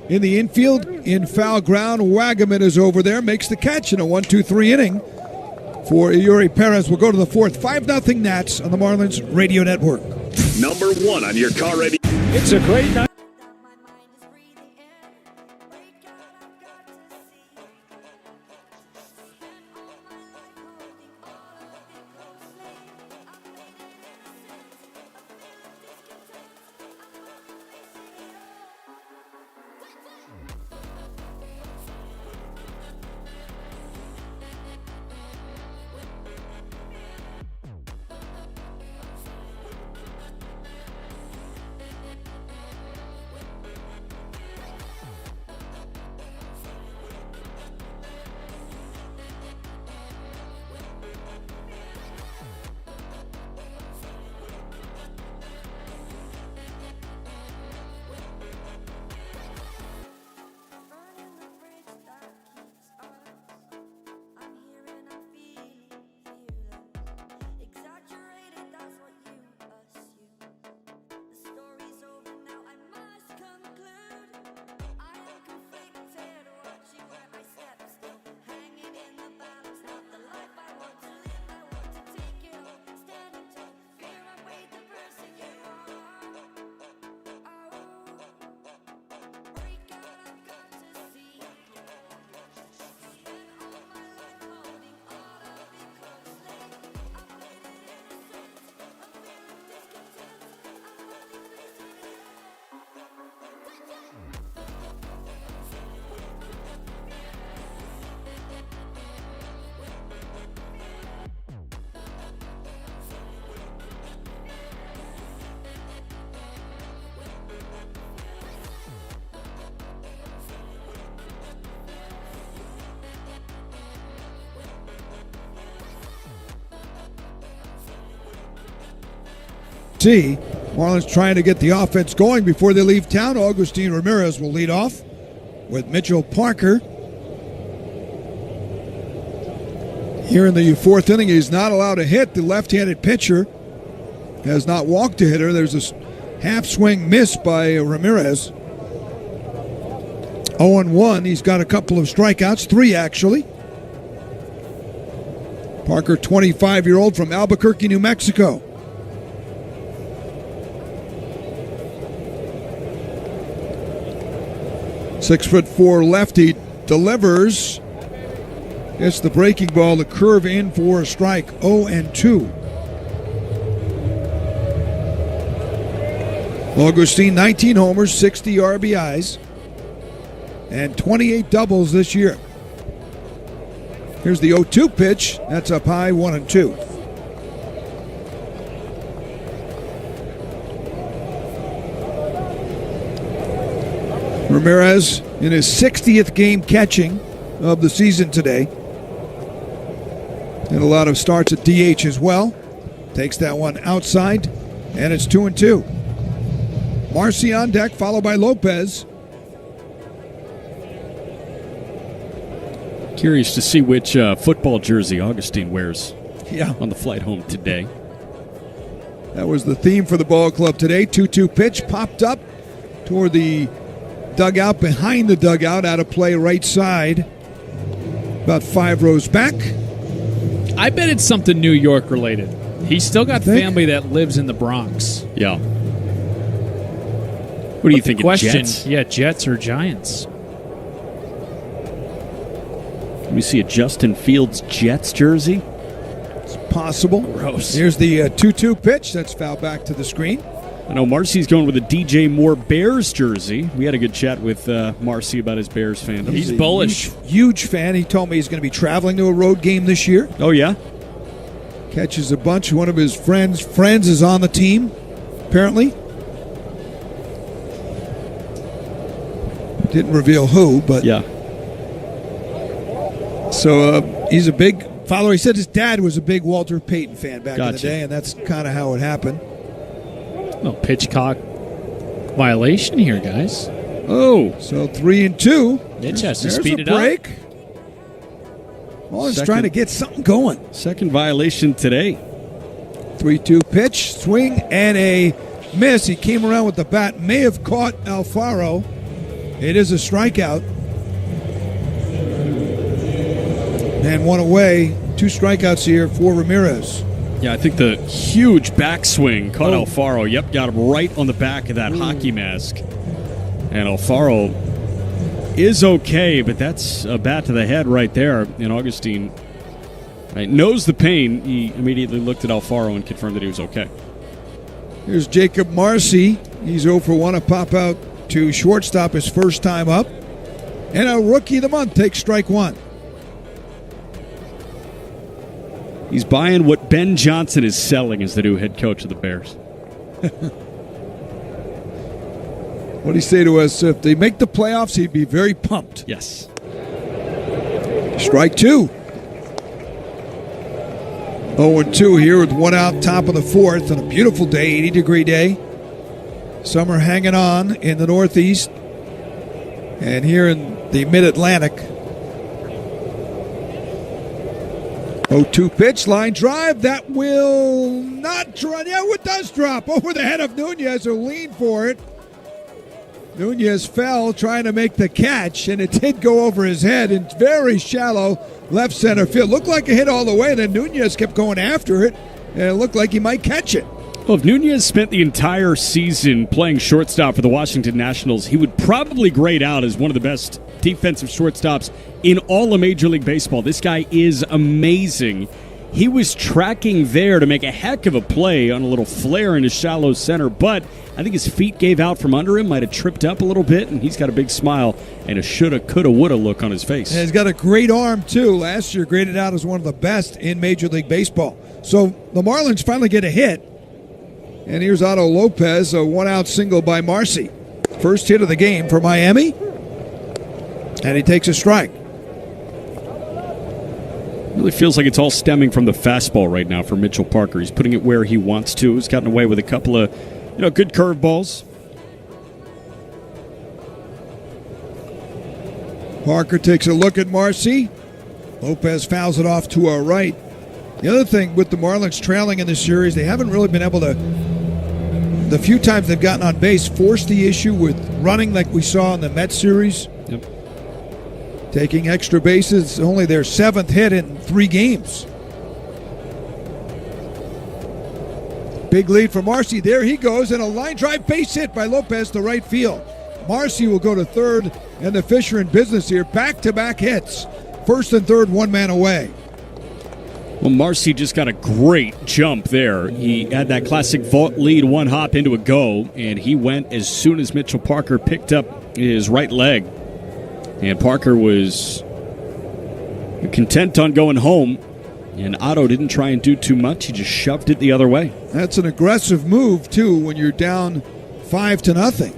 in the infield in foul ground. Wagaman is over there, makes the catch in a 1-2-3 inning for Yuri Perez. We'll go to the fourth. 5-0 Nats on the Marlins Radio Network. Number 1 on your car radio. It's a great night. My mind is breathing in. Break out, I've got to see. Spent all my life holding all of it closely. I've made it in a sense. A feeling discontent. I'm only facing it burning the bridge that keeps us. I'm here and I feel fearless. Exaggerated, that's what you assume. The story's over now, I must conclude. I am conflicted, watching where I step still. Hanging in the balance, not the life I want to live. I want to take it all, standing tall. Fear I weighed the person you are. Break out, I've got to see. Spent all my life holding all of it closely. I've made it in a sense. A feeling discontent. I'm only facing it. See, Marlins trying to get the offense going before they leave town. Augustine Ramirez will lead off with Mitchell Parker. Here in the fourth inning, he's not allowed to hit. The left-handed pitcher has not walked a hitter. There's a half-swing miss by Ramirez. 0-1. He's got a couple of strikeouts, 3 actually. Parker, 25-year-old from Albuquerque, New Mexico. "6'4" lefty delivers. It's the breaking ball, the curve in for a strike. 0-2. Augustine, 19 homers, 60 RBIs, and 28 doubles this year. Here's the 0-2 pitch. That's up high, 1-2. Ramirez in his 60th game catching of the season today. And a lot of starts at DH as well. Takes that one outside, and it's 2-2. Marcy on deck, followed by Lopez. Curious to see which football jersey Augustine wears on the flight home today. That was the theme for the ball club today. 2-2 pitch popped up toward the dugout, behind the dugout, out of play right side. About 5 rows back. I bet it's something New York related. He's still got family that lives in the Bronx. Yeah. What do you think? Question? Jets? Yeah, Jets or Giants? We see a Justin Fields Jets jersey. It's possible. Gross. Here's the 2-2 pitch. That's fouled back to the screen. I know Marcy's going with a DJ Moore Bears jersey. We had a good chat with Marcy about his Bears fandom. He's bullish. Huge fan. He told me he's going to be traveling to a road game this year. Oh, yeah? Catches a bunch. One of his friends is on the team, apparently. Didn't reveal who, but... Yeah. So he's a big follower. He said his dad was a big Walter Payton fan back in the Gotcha. day, and that's kind of how it happened. No pitch clock violation here, guys. Oh. So 3-2. Mitch has to There's speed a it up. break. Marlins trying to get something going. Second violation today. 3-2 pitch, swing, and a miss. He came around with the bat. May have caught Alfaro. It is a strikeout. And one away. 2 strikeouts here for Ramirez. Yeah, I think the huge backswing caught Alfaro. Yep, got him right on the back of that hockey mask. And Alfaro is okay, but that's a bat to the head right there. And Augustine knows the pain. He immediately looked at Alfaro and confirmed that he was okay. Here's Jacob Marcy. He's 0 for 1. A pop out to shortstop his first time up. And a Rookie of the Month takes strike 1. He's buying what Ben Johnson is selling as the new head coach of the Bears. What did he say to us? If they make the playoffs, he'd be very pumped. Yes. Strike 2. 0-2 here with 1 out, top of the 4th, on a beautiful day, 80-degree day. Summer hanging on in the Northeast and here in the Mid-Atlantic. 0-2 pitch, line drive. That will not drop. Yeah, it does drop over the head of Nunez, who leaned for it. Nunez fell trying to make the catch, and it did go over his head in very shallow left center field. Looked like a hit all the way, then Nunez kept going after it, and it looked like he might catch it. Well, if Nunez spent the entire season playing shortstop for the Washington Nationals, he would probably grade out as one of the best defensive shortstops in all of Major League Baseball. This guy is amazing. He was tracking there to make a heck of a play on a little flare in his shallow center, but I think his feet gave out from under him, might have tripped up a little bit, and he's got a big smile and a shoulda, coulda, woulda look on his face. And he's got a great arm, too. Last year graded out as one of the best in Major League Baseball. So the Marlins finally get a hit. And here's Otto Lopez, a 1-out single by Marcy. First hit of the game for Miami. And he takes a strike. Really feels like it's all stemming from the fastball right now for Mitchell Parker. He's putting it where he wants to. He's gotten away with a couple of, good curveballs. Parker takes a look at Marcy. Lopez fouls it off to our right. The other thing with the Marlins trailing in this series, they haven't really been able to, the few times they've gotten on base, force the issue with running like we saw in the Mets series. Yep. Taking extra bases, only their 7th hit in 3 games. Big lead for Marcy. There he goes, and a line drive base hit by Lopez to right field. Marcy will go to third, and the Fisher in business here. Back-to-back hits. First and third, 1 man away. Well, Marcy just got a great jump there. He had that classic vault lead, 1 hop into a go, and he went as soon as Mitchell Parker picked up his right leg. And Parker was content on going home, and Otto didn't try and do too much. He just shoved it the other way. That's an aggressive move, too, when you're down 5-0.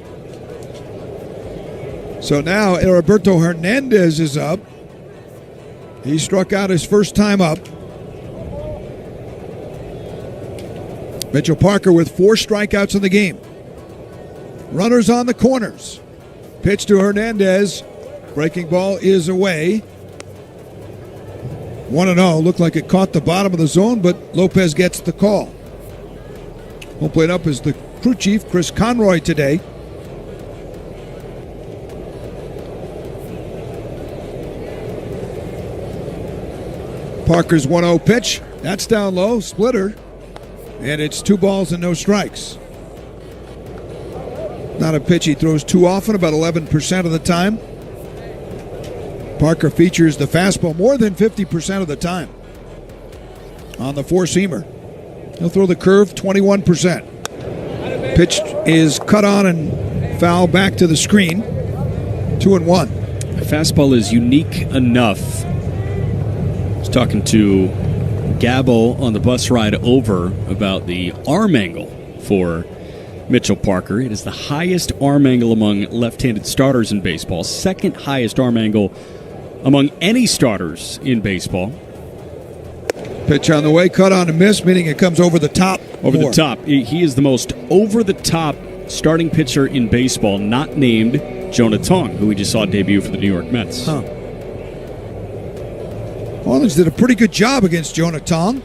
So now Roberto Hernandez is up. He struck out his first time up. Mitchell Parker with 4 strikeouts in the game. Runners on the corners. Pitch to Hernandez. Breaking ball is away. 1-0. Looked like it caught the bottom of the zone, but Lopez gets the call. Home plate up is the crew chief, Chris Conroy, today. Parker's 1-0 pitch. That's down low. Splitter. And it's 2 balls and no strikes. Not a pitch he throws too often, about 11% of the time. Parker features the fastball more than 50% of the time on the 4-seamer. He'll throw the curve 21%. Pitch is cut on and foul back to the screen. 2-1. The fastball is unique enough. I was talking to Gabo on the bus ride over about the arm angle for Mitchell Parker. It is the highest arm angle among left-handed starters in baseball, second highest arm angle among any starters in baseball. Pitch on the way, cut on and miss, meaning it comes over the top. Over the top. He is the most over-the-top starting pitcher in baseball not named Jonah Tong, who we just saw debut for the New York Mets. Huh. Marlins did a pretty good job against Jonah Tong.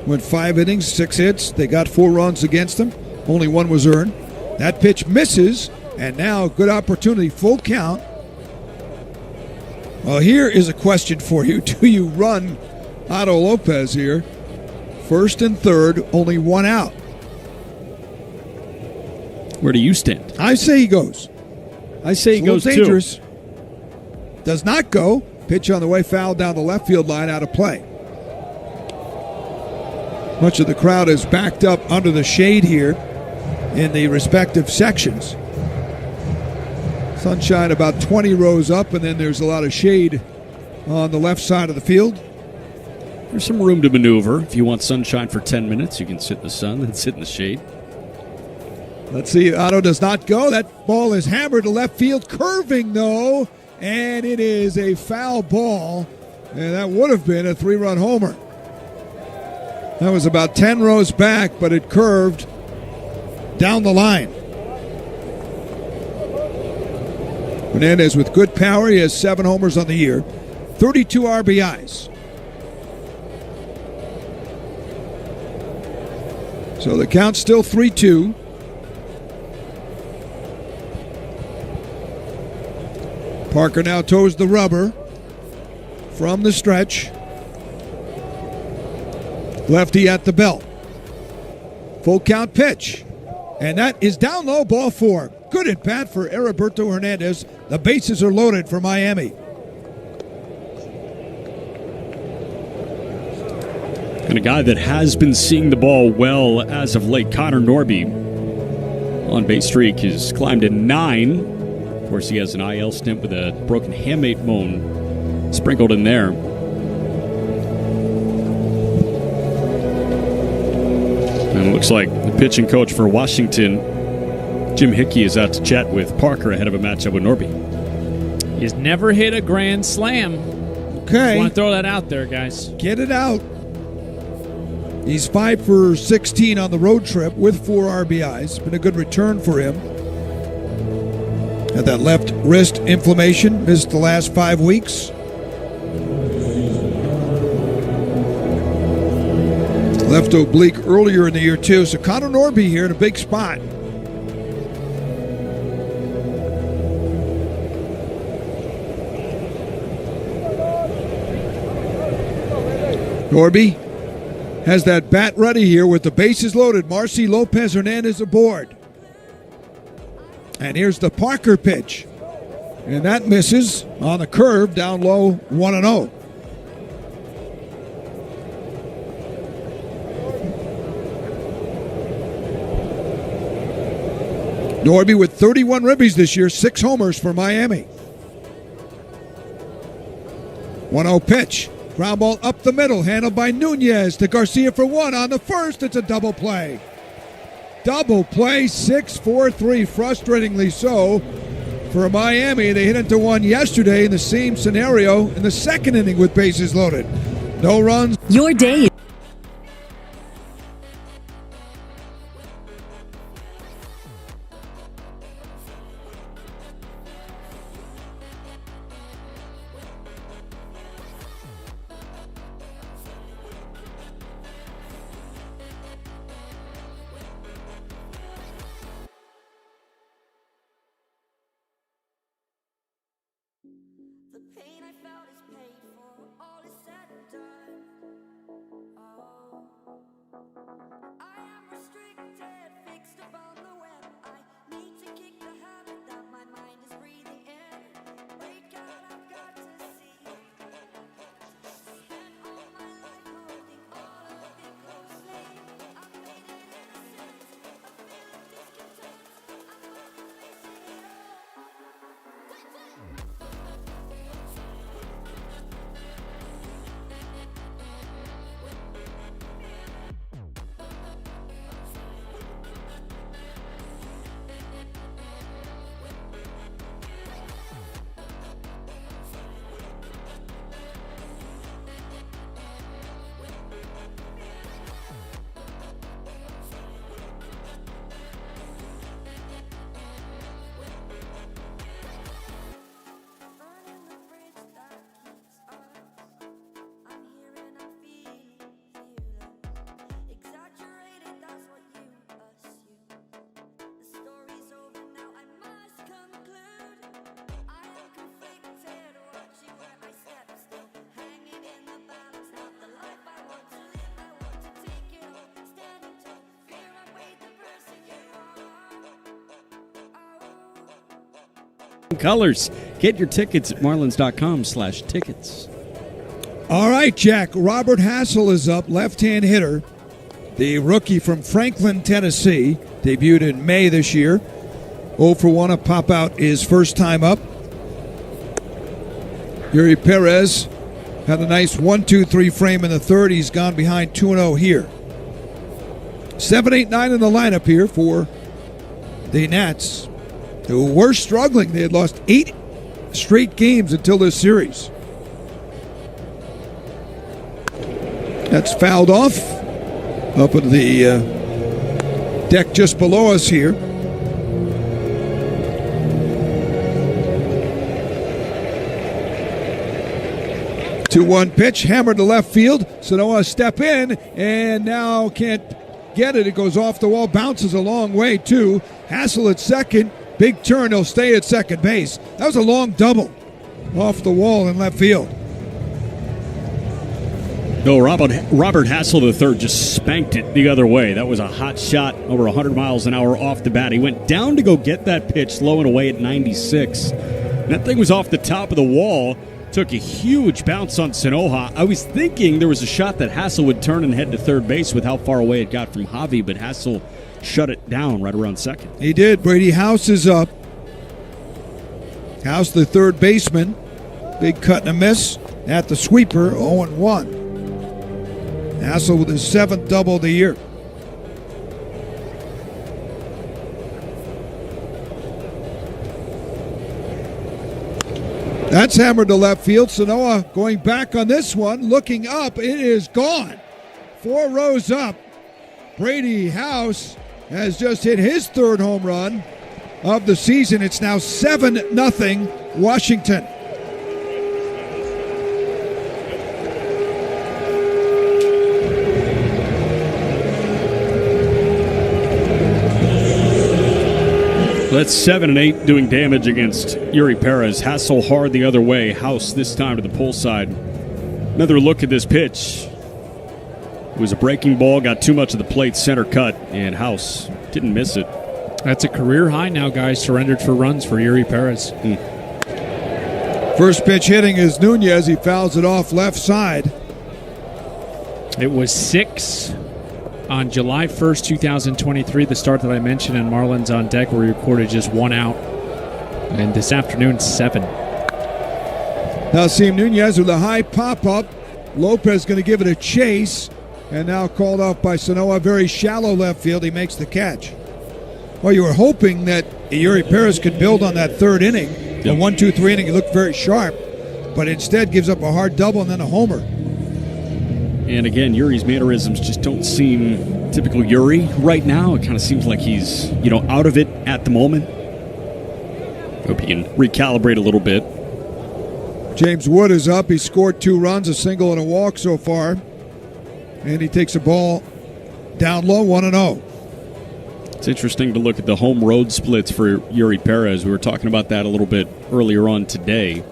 Went 5 innings, 6 hits. They got 4 runs against him. Only 1 was earned. That pitch misses, and now a good opportunity, full count. Well, here is a question for you. Do you run Otto Lopez here? First and third, only 1 out. Where do you stand? I say he goes. I say he goes dangerous. Does not go. Pitch on the way, foul down the left field line, out of play. Much of the crowd is backed up under the shade here in the respective sections. Sunshine about 20 rows up, and then there's a lot of shade on the left side of the field. There's some room to maneuver. If you want sunshine for 10 minutes, you can sit in the sun and sit in the shade. Let's see. Otto does not go. That ball is hammered to left field. Curving, though. And it is a foul ball. And that would have been a 3-run homer. That was about 10 rows back, but it curved down the line. Hernandez with good power. He has 7 homers on the year. 32 RBIs. So the count's still 3-2. Parker now toes the rubber from the stretch. Lefty at the belt. Full count pitch. And that is down low, ball 4. Good at bat for Heriberto Hernandez. The bases are loaded for Miami. And a guy that has been seeing the ball well as of late, Connor Norby. On base streak has climbed to 9. Of course, he has an IL stint with a broken hamate bone sprinkled in there. And it looks like the pitching coach for Washington, Jim Hickey, is out to chat with Parker ahead of a matchup with Norby. He's never hit a grand slam. Okay. Want to throw that out there, guys. Get it out. He's 5 for 16 on the road trip with 4 RBIs. Been a good return for him. Had that left wrist inflammation. Missed the last 5 weeks. Left oblique earlier in the year, too. So Connor Norby here in a big spot. Norby has that bat ready here with the bases loaded. Marcy Lopez Hernandez aboard. And here's the Parker pitch. And that misses on the curve down low, 1-0. Norby with 31 ribbies this year, 6 homers for Miami. 1-0 pitch. Ground ball up the middle, handled by Nunez to Garcia for 1 on the first. It's a double play. Double play, 6-4-3, frustratingly so for Miami. They hit into 1 yesterday in the same scenario in the second inning with bases loaded. No runs. Your day. The pain I felt is paid for, all is said and done. colors. Get your tickets at marlins.com/tickets. All right, Jack. Robert Hassel is up, left-hand hitter. The rookie from Franklin, Tennessee. Debuted in May this year. 0 for 1, a pop-out his first time up. Yuri Perez had a nice 1-2-3 frame in the third. He's gone behind 2-0 here. 7, 8, 9 in the lineup here for the Nats, who were struggling. They had lost 8 straight games until this series. That's fouled off up at the deck just below us here. Two-one pitch, hammered to left field. Sanoa step in, and now can't get it. It goes off the wall, bounces a long way too. Hassel at second, big turn. He'll stay at second base. That was a long double off the wall in left field. No, Robert Hassel III just spanked it the other way. That was a hot shot, over 100 miles an hour off the bat. He went down to go get that pitch, low and away at 96. And that thing was off the top of the wall. Took a huge bounce on Sanoha. I was thinking there was a shot that Hassel would turn and head to third base with how far away it got from Javi, but Hassel shut it down right around second. He did. Brady House is up. House, the third baseman. Big cut and a miss at the sweeper, 0-1. Hassel with his 7th double of the year. That's hammered to left field. Sanoa going back on this one, looking up. It is gone. 4 rows up. Brady House has just hit his 3rd home run of the season. It's now 7-0 Washington. That's 7 and 8 doing damage against Yuri Perez. Hassel hard the other way. House this time to the pull side. Another look at this pitch. It was a breaking ball, got too much of the plate, center cut, and House didn't miss it. That's a career high now, guys. Surrendered for runs for Yuri Perez. First pitch hitting is Nunez. He fouls it off left side. It was 6 on July 1st, 2023, the start that I mentioned, and Marlins on deck where we recorded just 1 out. And this afternoon, 7. Now Sim Nunez with a high pop-up. Lopez going to give it a chase. And now called off by Sanoa. Very shallow left field. He makes the catch. Well, you were hoping that Yuri Perez could build on that 3rd inning. The 1-2-3 inning, he looked very sharp. But instead gives up a hard double and then a homer. And again, Yuri's mannerisms just don't seem typical Yuri right now. It kind of seems like he's, out of it at the moment. Hope he can recalibrate a little bit. James Wood is up. He scored 2 runs, a single and a walk so far. And he takes a ball down low, 1-0. It's interesting to look at the home road splits for Yuri Perez. We were talking about that a little bit earlier on today.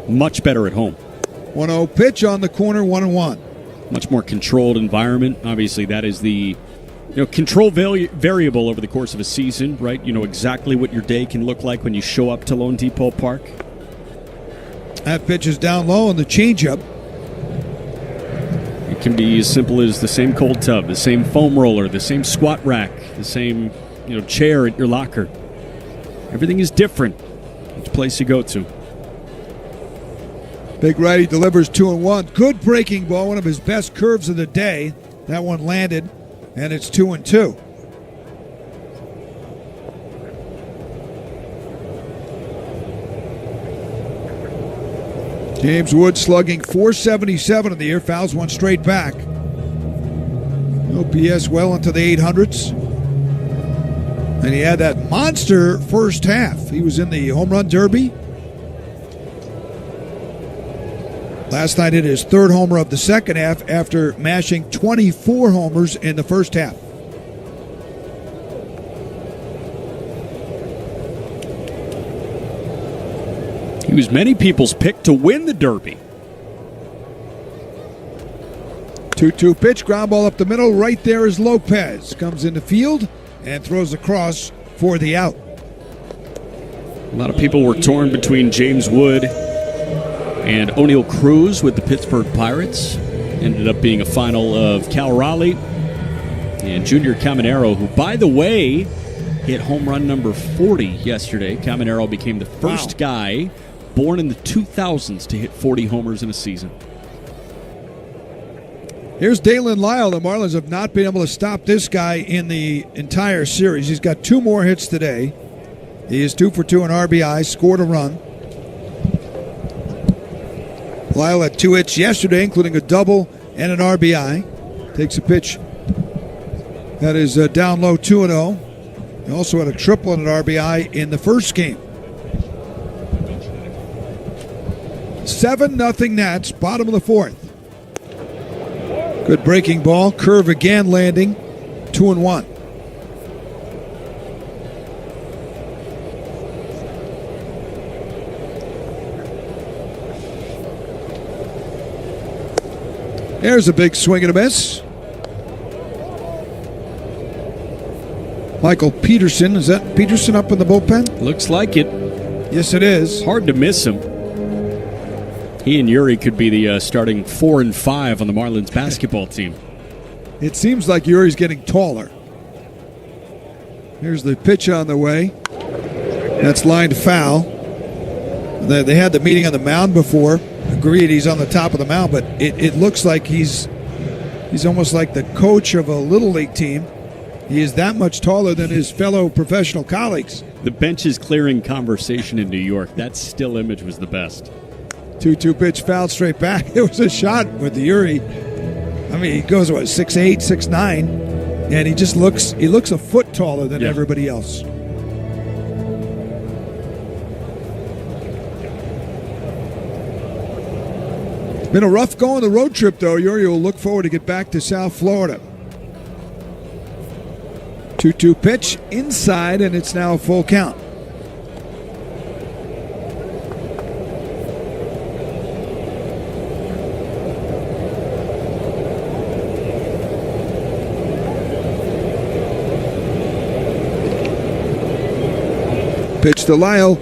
Much better at home. 1-0 pitch on the corner, 1-1. Much more controlled environment. Obviously, that is the control variable over the course of a season, right? You know exactly what your day can look like when you show up to Lone Depot Park. That pitch is down low on the changeup. It can be as simple as the same cold tub, the same foam roller, the same squat rack, the same chair at your locker. Everything is different each place you go to. Big righty delivers 2-1. Good breaking ball, one of his best curves of the day. That one landed, and it's 2-2. James Wood slugging .477 in the year, fouls one straight back. OPS well into the 800s. And he had that monster first half. He was in the home run derby. Last night hit his 3rd homer of the second half after mashing 24 homers in the first half. He was many people's pick to win the Derby. 2-2 pitch, ground ball up the middle. Right there is Lopez. Comes in the field and throws across for the out. A lot of people were torn between James Wood and O'Neal Cruz with the Pittsburgh Pirates. Ended up being a final of Cal Raleigh and Junior Caminero, who, by the way, hit home run number 40 yesterday. Caminero became the first guy born in the 2000s to hit 40 homers in a season. Here's Dalen Lyle. The Marlins have not been able to stop this guy in the entire series. He's got 2 more hits today. He is 2 for 2 on RBI, scored a run. Lyle had 2 hits yesterday, including a double and an RBI. Takes a pitch that is down low, 2-0. He also had a triple and an RBI in the first game. 7-0 Nats, bottom of the 4th. Good breaking ball, curve again landing, 2-1. There's a big swing and a miss. Michael Peterson. Is that Peterson up in the bullpen? Looks like it. Yes, it is. Hard to miss him. He and Yuri could be the starting 4 and 5 on the Marlins basketball team. It seems like Yuri's getting taller. Here's the pitch on the way. That's lined foul. They had the meeting on the mound before. Agreed, he's on the top of the mound, but it looks like he's almost like the coach of a Little League team. He is that much taller than his fellow professional colleagues. The bench is clearing conversation in New York. That still image was the best. 2-2 pitch fouled straight back. It was a shot with the Yuri. I mean, he goes, 6'8", 6'9", and he looks a foot taller than everybody else. Been a rough go on the road trip, though. Yuri will look forward to get back to South Florida. 2-2 pitch inside, and it's now a full count. Pitch to Lyle.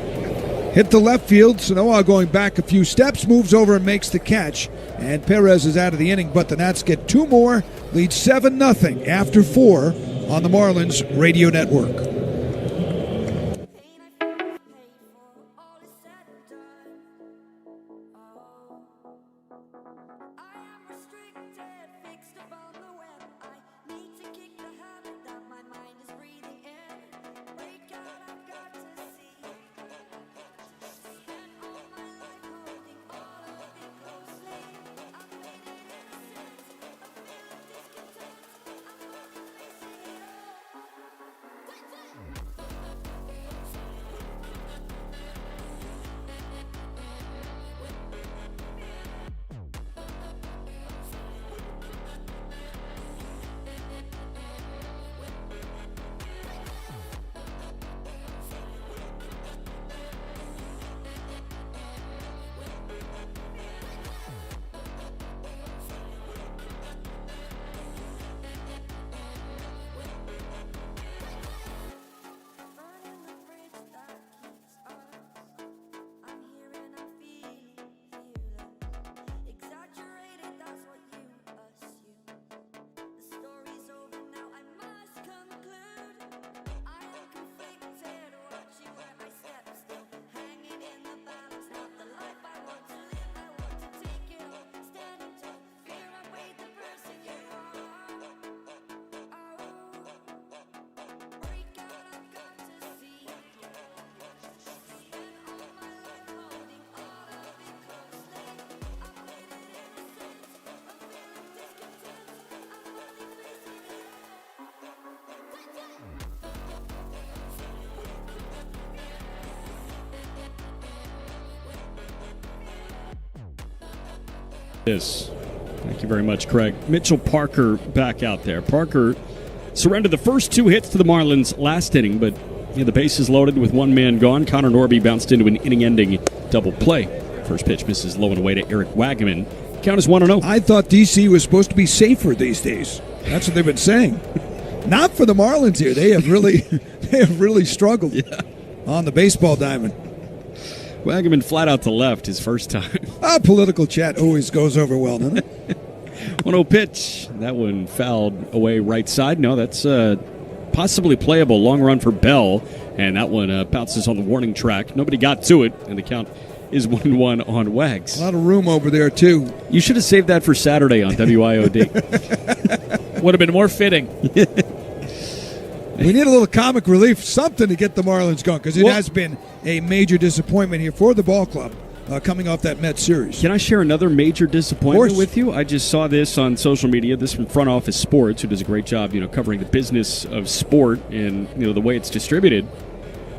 Hit the left field. Sanoa going back a few steps, moves over and makes the catch. And Perez is out of the inning, but the Nats get 2 more, lead 7-0 after 4 on the Marlins radio network. Thank you very much, Craig. Mitchell Parker back out there. Parker surrendered the first 2 hits to the Marlins last inning, but the bases loaded with 1 man gone. Connor Norby bounced into an inning-ending double play. First pitch misses low and away to Eric Wagaman. Count is 1-0. I thought DC was supposed to be safer these days. That's what they've been saying. Not for the Marlins here. They have really struggled on the baseball diamond. Wagaman flat out to left his first time. Political chat always goes over well, doesn't it? 1-0 pitch. That one fouled away right side. No, that's possibly playable. Long run for Bell. And that one bounces on the warning track. Nobody got to it, and the count is 1-1 on Wags. A lot of room over there, too. You should have saved that for Saturday on WIOD. Would have been more fitting. We need a little comic relief, something to get the Marlins going, because it has been a major disappointment here for the ball club coming off that Mets series. Can I share another major disappointment with you? I just saw this on social media. This from Front Office Sports, who does a great job, covering the business of sport and the way it's distributed.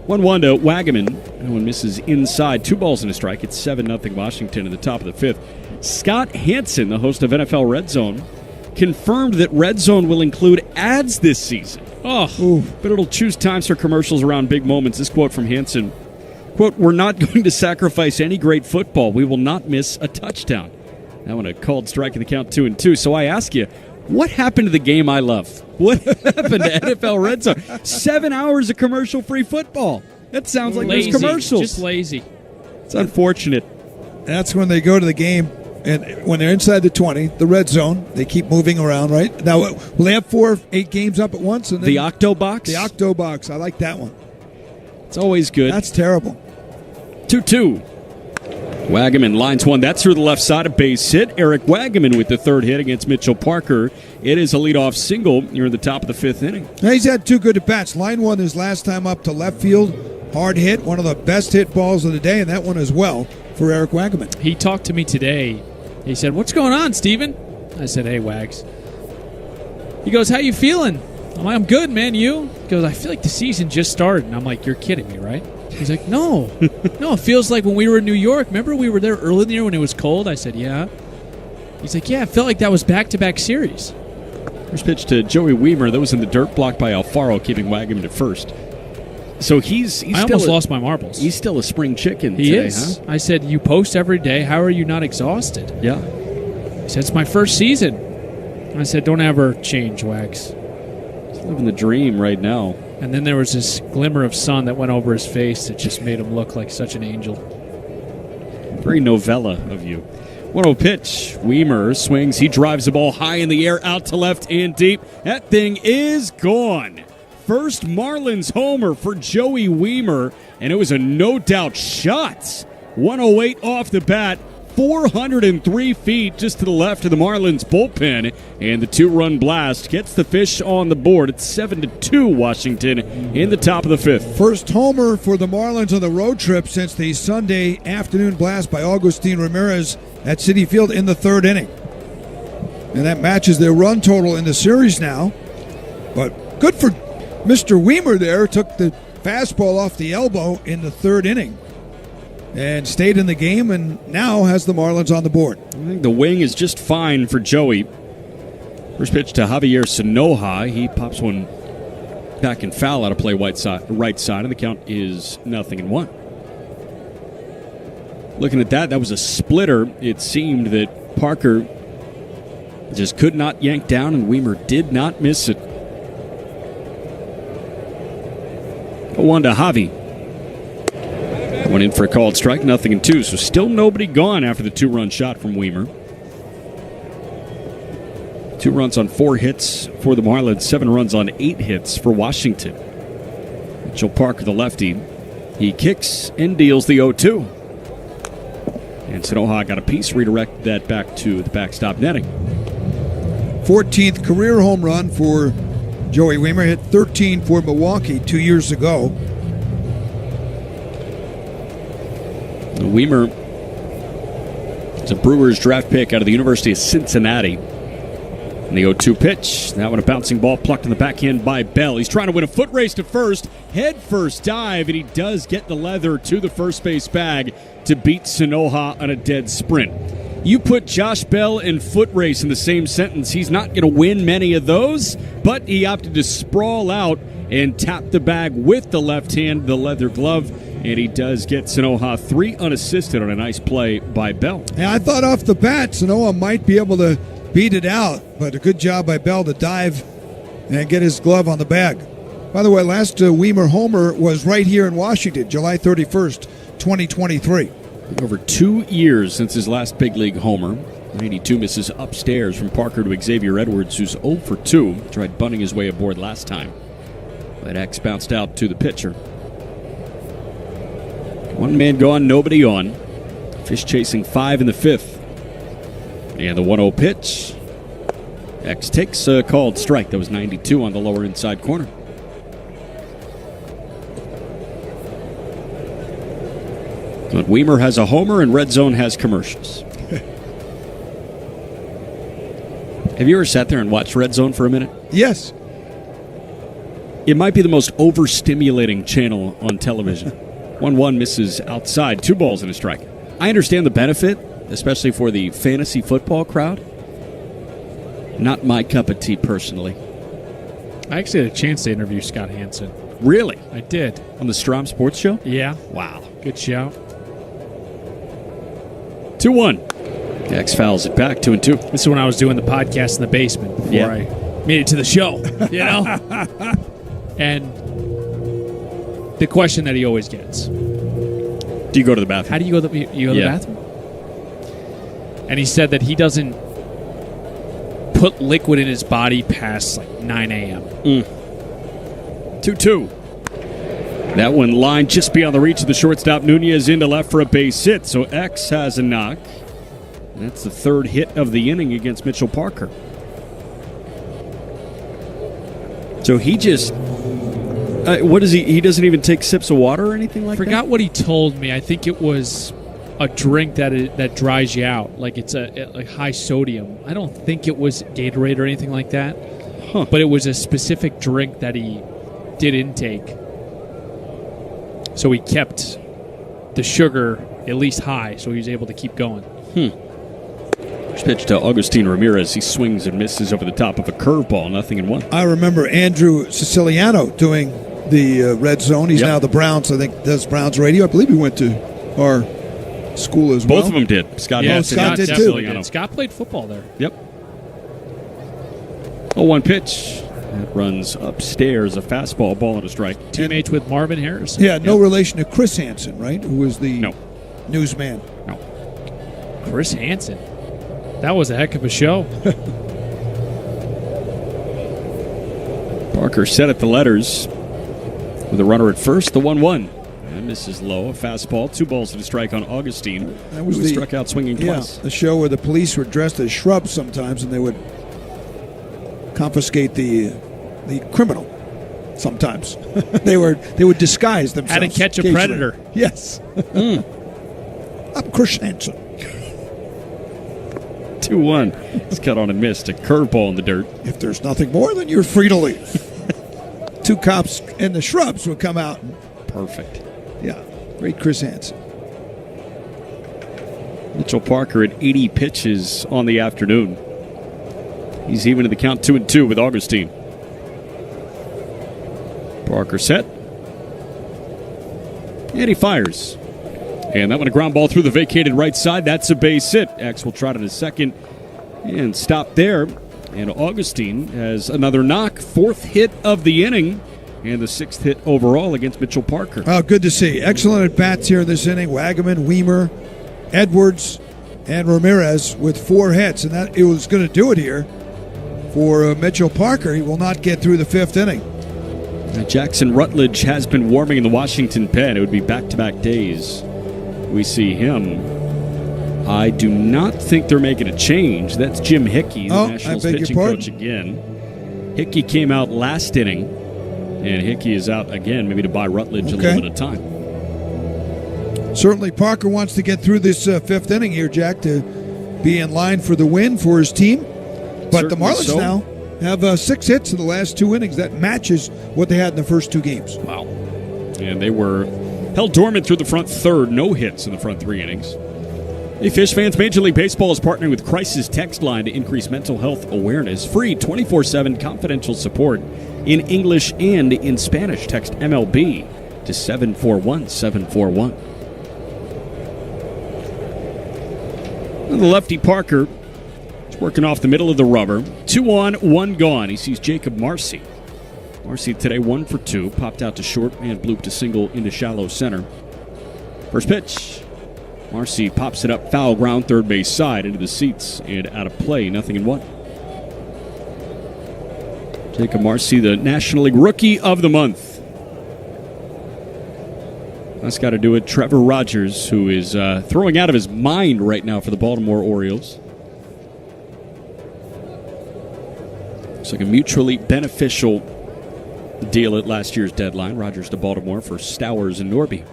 1-1 to Wagaman. That one misses inside. 2 balls and a strike. It's 7-0 Washington in the top of the 5th. Scott Hansen, the host of NFL Red Zone, confirmed that Red Zone will include ads this season. But it'll choose times for commercials around big moments. This quote from Hansen, quote, "We're not going to sacrifice any great football. We will not miss a touchdown." That one a called strike in the count 2-2. So I ask you, what happened to the game I love? What happened to NFL Red Zone? 7 hours of commercial-free football. That sounds like lazy. There's commercials. Just lazy. It's unfortunate. That's when they go to the game, and when they're inside the 20, the red zone, they keep moving around, right? Now, will they have 4 or 8 games up at once? And then the Octo Box? The Octo Box. I like that one. It's always good. That's terrible. 2-2. Wagaman lines one. That's through the left side, a base hit. Eric Wagaman with the third hit against Mitchell Parker. It is a leadoff single near the top of the 5th inning. Now, he's had 2 good at-bats. Line one his last time up to left field. Hard hit. One of the best hit balls of the day, and that one as well for Eric Wagaman. He talked to me today. He said, "What's going on, Steven?" I said, "Hey, Wags." He goes, "How you feeling?" I'm like, "I'm good, man. You?" He goes, "I feel like the season just started." And I'm like, "You're kidding me, right?" He's like, no, it feels like when we were in New York. Remember we were there early in the year when it was cold? I said, yeah. He's like, yeah, it felt like that was back-to-back series. First pitch to Joey Weimer. That was in the dirt, blocked by Alfaro, keeping Wagaman at first. So he's I almost lost my marbles. He's still a spring chicken he today, is. huh? I said, you post every day. How are you not exhausted? Yeah. He said, it's my first season. I said, don't ever change, Wags. He's living the dream right now. And then there was this glimmer of sun that went over his face that just made him look like such an angel. Very novella of you. 1-0 pitch. Weimer swings. He drives the ball high in the air, out to left and deep. That thing is gone. First Marlins homer for Joey Weimer, and it was a no-doubt shot. 108 off the bat. 403 feet just to the left of the Marlins bullpen, and the 2-run blast gets the fish on the board. It's 7-2 Washington in the top of the 5th. First homer for the Marlins on the road trip since the Sunday afternoon blast by Agustin Ramirez at Citi Field in the 3rd inning. And that matches their run total in the series now. But good for Mr. Weimer there. Took the fastball off the elbow in the 3rd inning and stayed in the game, and now has the Marlins on the board. I think the wing is just fine for Joey. First pitch to Javier Sonoja. He pops one back and foul out of play right side, and the count is 0-1. Looking at that was a splitter. It seemed that Parker just could not yank down, and Weimer did not miss it. 1 to Javi. Went in for a called strike, 0-2. So still nobody gone after the 2-run shot from Weimer. 2 runs on 4 hits for the Marlins, 7 runs on 8 hits for Washington. Mitchell Parker, the lefty, he kicks and deals the 0-2. And Sonoja got a piece, redirect that back to the backstop netting. 14th career home run for Joey Weimer. Hit 13 for Milwaukee 2 years ago. Weimer is a Brewers draft pick out of the University of Cincinnati. And the 0-2 pitch. That one a bouncing ball plucked in the backhand by Bell. He's trying to win a foot race to first. Head first dive, and he does get the leather to the first base bag to beat Sonoja on a dead sprint. You put Josh Bell and foot race in the same sentence, he's not going to win many of those, but he opted to sprawl out and tap the bag with the left hand, the leather glove, and he does get Sonoja 3 unassisted on a nice play by Bell. Yeah, I thought off the bat Sonoja might be able to beat it out, but a good job by Bell to dive and get his glove on the bag. By the way, last Weimer homer was right here in Washington, July 31st, 2023. Over 2 years since his last big league homer. 92 misses upstairs from Parker to Xavier Edwards, who's 0 for 2. Tried bunting his way aboard last time. But X bounced out to the pitcher. One man gone, nobody on. Fish chasing 5 in the 5th. And the 1-0 pitch. X takes a called strike. That was 92 on the lower inside corner. But Weimer has a homer and Red Zone has commercials. Have you ever sat there and watched Red Zone for a minute? Yes. It might be the most overstimulating channel on television. 1-1 misses outside. 2 balls and a strike. I understand the benefit, especially for the fantasy football crowd. Not my cup of tea personally. I actually had a chance to interview Scott Hansen. Really? I did. On the Strom Sports Show? Yeah. Wow. Good shout. 2-1. X fouls it back, 2-2. This is when I was doing the podcast in the basement before I made it to the show, you know? And the question that he always gets. Do you go to the bathroom? How do you go to the bathroom? And he said that he doesn't put liquid in his body past like 9 a.m. 2-2. That one lined just beyond the reach of the shortstop. Nunez into left for a base hit, so X has a knock. And that's the 3rd hit of the inning against Mitchell Parker. So he just... what is he? He doesn't even take sips of water or anything like that? Forgot what he told me. I think it was a drink that dries you out. Like it's like high sodium. I don't think it was Gatorade or anything like that. Huh. But it was a specific drink that he did intake. So he kept the sugar at least high, so he was able to keep going. First pitch to Agustin Ramirez. He swings and misses over the top of a curveball. 0-1. I remember Andrew Siciliano doing the Red Zone. He's now the Browns, I think, does Browns radio. I believe he went to our school as well. Both of them did. Scott did too. Scott played football there. Yep. 0-1 pitch. That runs upstairs. A fastball, ball and a strike. Teammates with Marvin Harrison. Yeah, no relation to Chris Hansen, right? Who was the newsman. No. Chris Hansen. That was a heck of a show. Parker set at the letters with a runner at first. The 1-1. And misses low. A fastball. 2 balls and a strike on Augustine. That was who struck out swinging twice. The show where the police were dressed as shrubs sometimes, and they would confiscate the criminal. Sometimes they would disguise themselves. How to catch a predator. Yes. I'm Chris Hansen. 2-1. It's cut on and missed. A curveball in the dirt. If there's nothing more, then you're free to leave. 2 cops and the shrubs would come out. Perfect. Yeah. Great Chris Hansen. Mitchell Parker at 80 pitches on the afternoon. He's even in the count 2-2 with Augustine. Parker set. And he fires. And that one a ground ball through the vacated right side. That's a base hit. X will trot it a second and stop there. And Augustine has another knock. 4th hit of the inning. And the 6th hit overall against Mitchell Parker. Oh, good to see. Excellent at-bats here this inning. Wagaman, Weimer, Edwards, and Ramirez with 4 hits. And that it was going to do it here for Mitchell Parker. He will not get through the 5th inning. Jackson Rutledge has been warming in the Washington pen. It would be back-to-back days. We see him. I do not think they're making a change. That's Jim Hickey, the Nationals pitching coach again. Hickey came out last inning, and Hickey is out again, maybe to buy Rutledge a little bit of time. Certainly Parker wants to get through this 5th inning here, Jack, to be in line for the win for his team. But the Marlins now have 6 hits in the last 2 innings. That matches what they had in the first 2 games. Wow. And they were held dormant through the front third. No hits in the front 3 innings. Hey, Fish fans, Major League Baseball is partnering with Crisis Text Line to increase mental health awareness. Free 24/7 confidential support in English and in Spanish. Text MLB to 741-741. And the lefty Parker is working off the middle of the rubber. 2 on, 1 gone. He sees Jacob Marcy. Marcy today 1 for 2. Popped out to short and blooped a single into shallow center. First pitch. Marcy pops it up, foul ground, third base side, into the seats, and out of play, 0-1. Jacob Marcy, the National League Rookie of the Month. That's got to do it. Trevor Rogers, who is throwing out of his mind right now for the Baltimore Orioles. It's like a mutually beneficial deal at last year's deadline. Rogers to Baltimore for Stowers and Norby.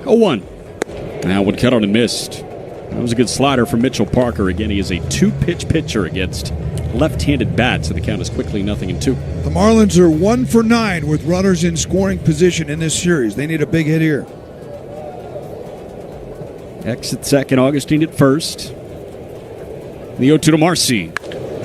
0-1. Now one cut on and missed. That was a good slider from Mitchell Parker. Again, he is a two-pitch pitcher against left-handed bats, so the count is quickly 0-2. The Marlins are 1 for 9 with runners in scoring position in this series. They need a big hit here. X at second, Augustine at first. The 0-2 to Marcy.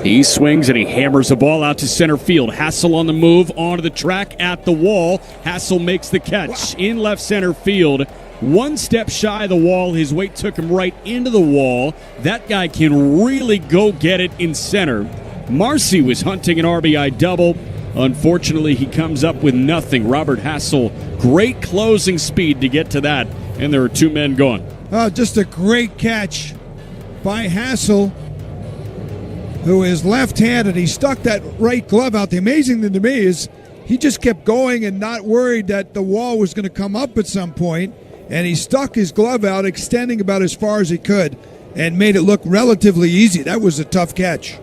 He swings and he hammers the ball out to center field. Hassel on the move, onto the track, at the wall. Hassel makes the catch in left center field. One step shy of the wall. His weight took him right into the wall. That guy can really go get it in center. Marcy was hunting an RBI double. Unfortunately, he comes up with nothing. Robert Hassel, great closing speed to get to that. And there are two men gone. Just a great catch by Hassel, who is left-handed. He stuck that right glove out. The amazing thing to me is he just kept going and not worried that the wall was going to come up at some point. And he stuck his glove out, extending about as far as he could, and made it look relatively easy. That was a tough catch.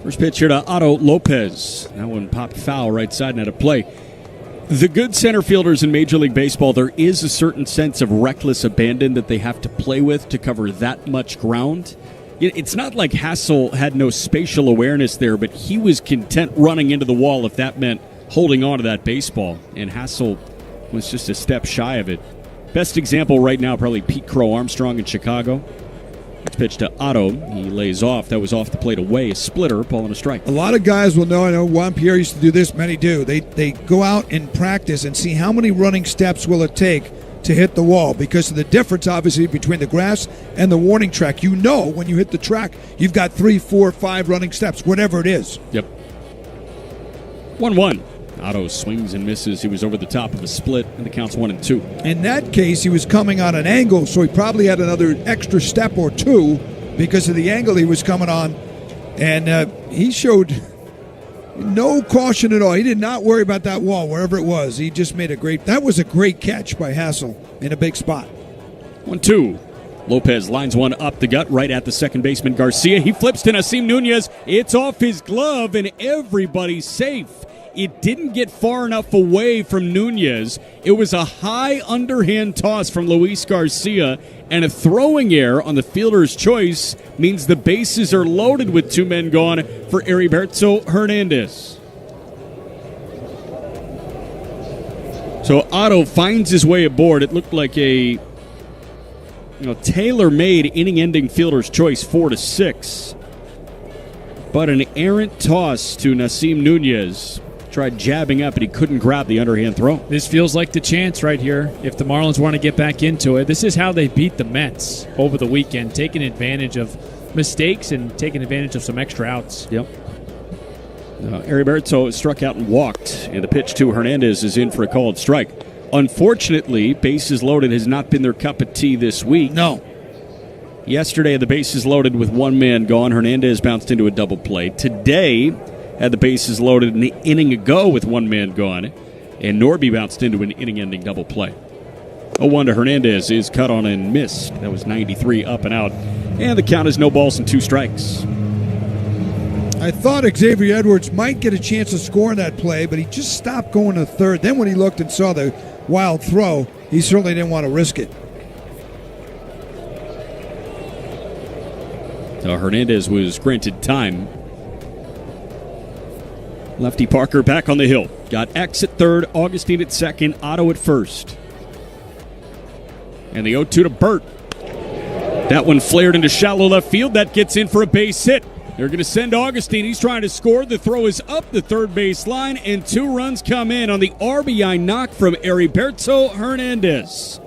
First pitch here to Otto Lopez. That one popped foul right side and out of play. The good center fielders in Major League Baseball, there is a certain sense of reckless abandon that they have to play with to cover that much ground. It's not like Hassel had no spatial awareness there, but he was content running into the wall if that meant holding on to that baseball. And Hassel was just a step shy of it. Best example right now, probably Pete Crow Armstrong in Chicago. Next pitch to Otto. He lays off. That was off the plate away. A splitter, ball and a strike. A lot of guys will know. I know Juan Pierre used to do this. Many do. They go out and practice and see how many running steps will it take to hit the wall, because of the difference, obviously, between the grass and the warning track. You know when you hit the track, you've got 3, 4, 5 running steps, whatever it is. Yep. 1-1. Otto swings and misses. He was over the top of a split, and the count's 1-2. In that case, he was coming on an angle, so he probably had another extra step or two because of the angle he was coming on. And he showed no caution at all. He did not worry about that wall, wherever it was. He just made that was a great catch by Hassel in a big spot. 1-2. Lopez lines one up the gut right at the second baseman Garcia. He flips to Nasim Nunez. It's off his glove, and everybody's safe. It didn't get far enough away from Nunez. It was a high underhand toss from Luis Garcia, and a throwing error on the fielder's choice means the bases are loaded with two men gone for Heriberto Hernandez. So Otto finds his way aboard. It looked like a tailor-made inning-ending fielder's choice, 4-6. But an errant toss to Nasim Nunez. Tried jabbing up, and he couldn't grab the underhand throw. This feels like the chance right here. If the Marlins want to get back into it, this is how they beat the Mets over the weekend, taking advantage of mistakes and taking advantage of some extra outs. Yep. Heriberto struck out and walked, and the pitch to Hernandez is in for a called strike. Unfortunately, bases loaded has not been their cup of tea this week. No. Yesterday, the bases loaded with one man gone. Hernandez bounced into a double play. Today, had the bases loaded an inning ago with one man gone, and Norby bounced into an inning-ending double play. 0-1 to Hernandez is cut on and missed. That was 93 up and out. And the count is no balls and 2 strikes. I thought Xavier Edwards might get a chance to score in that play, but he just stopped going to third. Then when he looked and saw the wild throw, he certainly didn't want to risk it. So Hernandez was granted time. Lefty Parker back on the hill. Got X at third, Augustine at second, Otto at first. And the 0-2 to Burt. That one flared into shallow left field. That gets in for a base hit. They're going to send Augustine. He's trying to score. The throw is up the third base line, and 2 runs come in on the RBI knock from Heriberto Hernandez.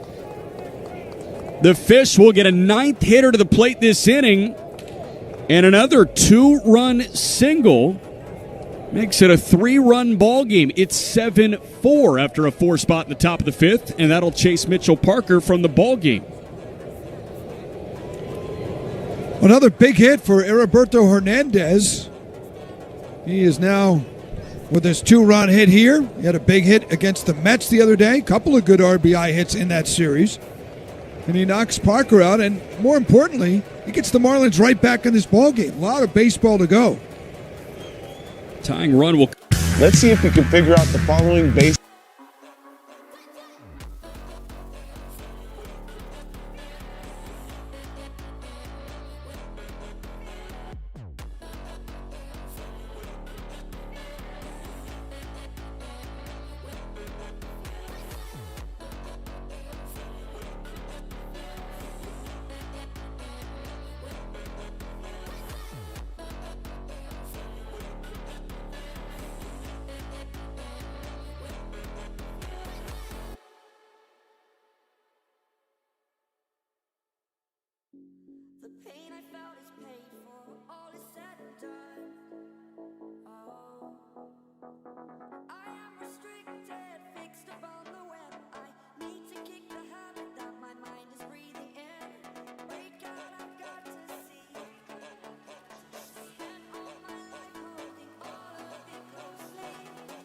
The Fish will get a 9th hitter to the plate this inning, and another 2-run single Makes it a 3-run ball game. It's 7-4 after a 4 spot in the top of the 5th, and that'll chase Mitchell Parker from the ball game. Another big hit for Heriberto Hernandez. He is now with his 2-run hit here. He had a big hit against the Mets the other day. Couple of good RBI hits in that series. And he knocks Parker out, and more importantly, he gets the Marlins right back in this ball game. A lot of baseball to go. Tying run will... Let's see if we can figure out the following base. The pain I felt is paid for, all is said and done. Oh, I am restricted, fixed upon the web. I need to kick the habit that my mind is breathing in. Break out, I've got to see. Spent all my life holding all of it closely.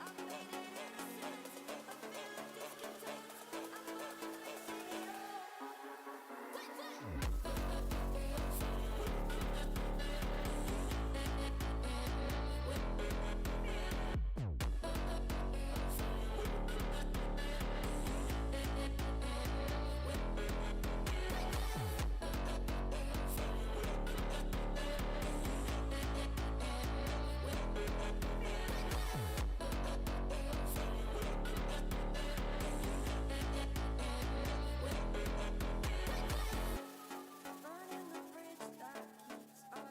I've made it innocent, a feeling discontent. I'm not facing it all. Burning the bridge that keeps us. I'm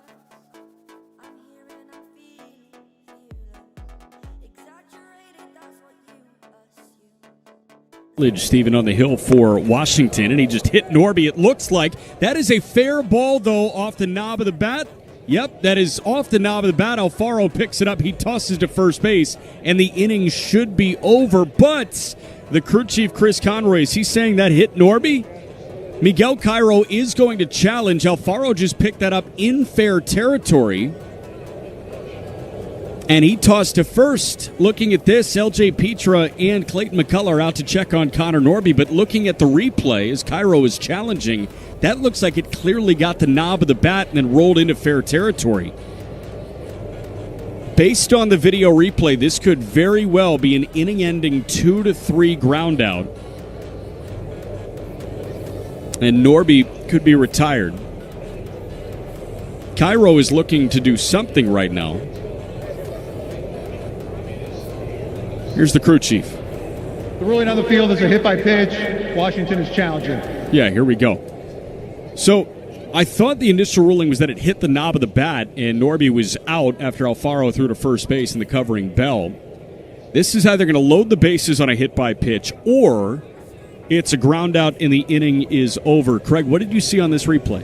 here and I'm feeling fearless. Exaggerated, that's what you assume. Stephen on the hill for Washington, and he just hit Norby. It looks like that is a fair ball, though, off the knob of the bat. Yep, that is off the knob of the bat. Alfaro picks it up. He tosses to first base, and the inning should be over. But the crew chief, Chris Conroy, is he saying that hit Norby? Miguel Cairo is going to challenge. Alfaro just picked that up in fair territory. And he tossed to first. Looking at this, L.J. Petra and Clayton McCullough are out to check on Connor Norby. But looking at the replay, as Cairo is challenging, that looks like it clearly got the knob of the bat and then rolled into fair territory. Based on the video replay, this could very well be an inning-ending 2-3 ground out. And Norby could be retired. Cairo is looking to do something right now. Here's the crew chief. The ruling on the field is a hit by pitch. Washington is challenging. Yeah, here we go. So I thought the initial ruling was that it hit the knob of the bat and Norby was out after Alfaro threw to first base in the covering bell. This is either going to load the bases on a hit by pitch or it's a ground out and the inning is over. Craig, what did you see on this replay?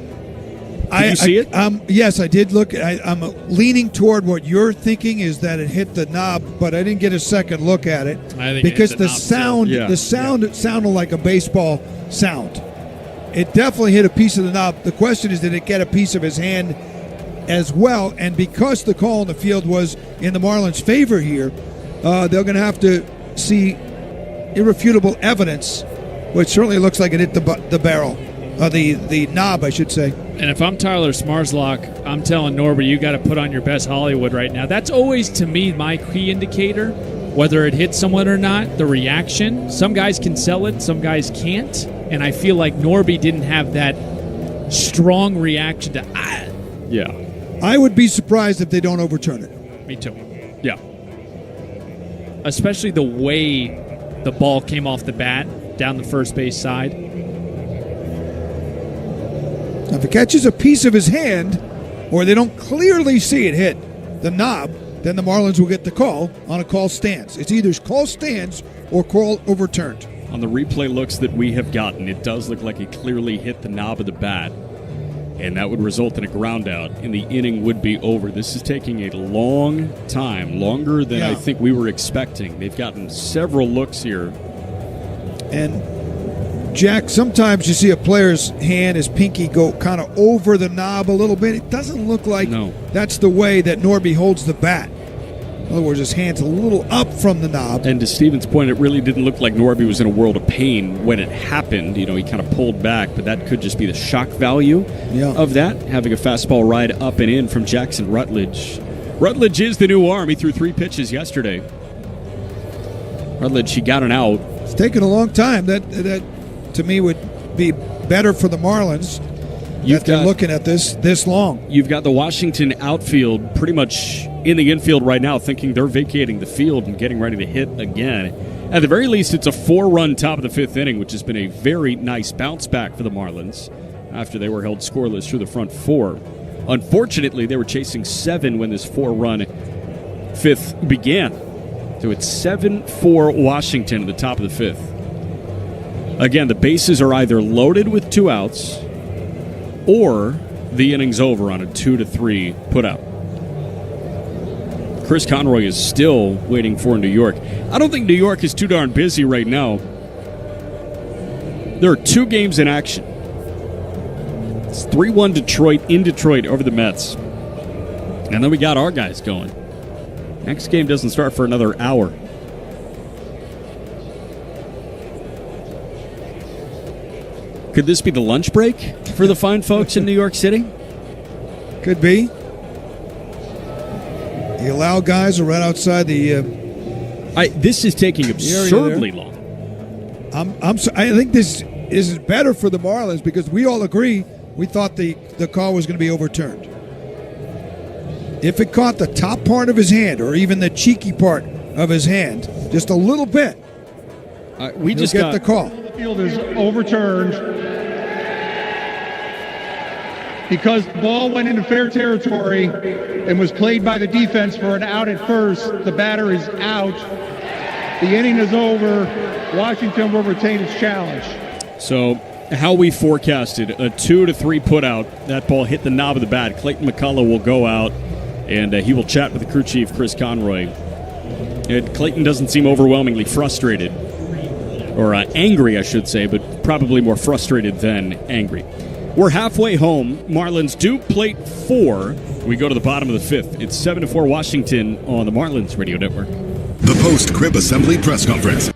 Did you see it? Yes, I did look. I'm leaning toward what you're thinking is that it hit the knob, but I didn't get a second look at it because the sound sounded like a baseball sound. It definitely hit a piece of the knob. The question is, did it get a piece of his hand as well? And because the call on the field was in the Marlins' favor here, they're going to have to see irrefutable evidence, which certainly looks like it hit the barrel. The knob, I should say. And if I'm Tyler Smarslock, I'm telling Norby, you got to put on your best Hollywood right now. That's always, to me, my key indicator, whether it hits someone or not, the reaction. Some guys can sell it, some guys can't. And I feel like Norby didn't have that strong reaction to, Yeah. I would be surprised if they don't overturn it. Me too. Yeah. Especially the way the ball came off the bat down the first base side. Now, if it catches a piece of his hand, or they don't clearly see it hit the knob, then the Marlins will get the call on a call stands. It's either call stands or call overturned. On the replay looks that we have gotten, it does look like it clearly hit the knob of the bat. and that would result in a ground out, and the inning would be over. This is taking a long time, longer than I think we were expecting. They've gotten several looks here. And, Jack, sometimes you see a player's hand, his pinky, go kind of over the knob a little bit. It doesn't look like that's the way that Norby holds the bat. In other words, his hand's a little up from the knob. And to Steven's point, it really didn't look like Norby was in a world of pain when it happened. You know, he kind of pulled back, but that could just be the shock value of that, having a fastball ride up and in from Jackson Rutledge. Rutledge is the new arm. He threw 3 pitches yesterday. Rutledge, he got an out. It's taken a long time. That to me, would be better for the Marlins. They're looking at this long. You've got the Washington outfield pretty much in the infield right now, thinking they're vacating the field and getting ready to hit again. At the very least, it's a 4-run top of the 5th inning, which has been a very nice bounce back for the Marlins after they were held scoreless through the front 4. Unfortunately, they were chasing 7 when this 4-run 5th began. So it's 7-4 Washington at the top of the 5th. Again, the bases are either loaded with 2 outs or the inning's over on a 2-3 putout. Chris Conroy is still waiting for New York. I don't think New York is too darn busy right now. There are 2 games in action. It's 3-1 Detroit in Detroit over the Mets. And then we got our guys going. Next game doesn't start for another hour. Could this be the lunch break for the fine folks in New York City? Could be. You allow guys to run outside the. This is taking absurdly long. I think this is better for the Marlins because we all agree we thought the call was going to be overturned. If it caught the top part of his hand or even the cheeky part of his hand, just a little bit, we just get the call. The field is overturned because the ball went into fair territory and was played by the defense for an out at first. The batter is out. The inning is over. Washington will retain its challenge. So, how we forecasted, a 2-3 putout. That ball hit the knob of the bat. Clayton McCullough will go out, and he will chat with the crew chief, Chris Conroy. And Clayton doesn't seem overwhelmingly frustrated. Or angry, I should say, but probably more frustrated than angry. We're halfway home. Marlins do plate 4. We go to the bottom of the 5th. It's 7-4 Washington on the Marlins Radio Network. The post-Crib Assembly press conference.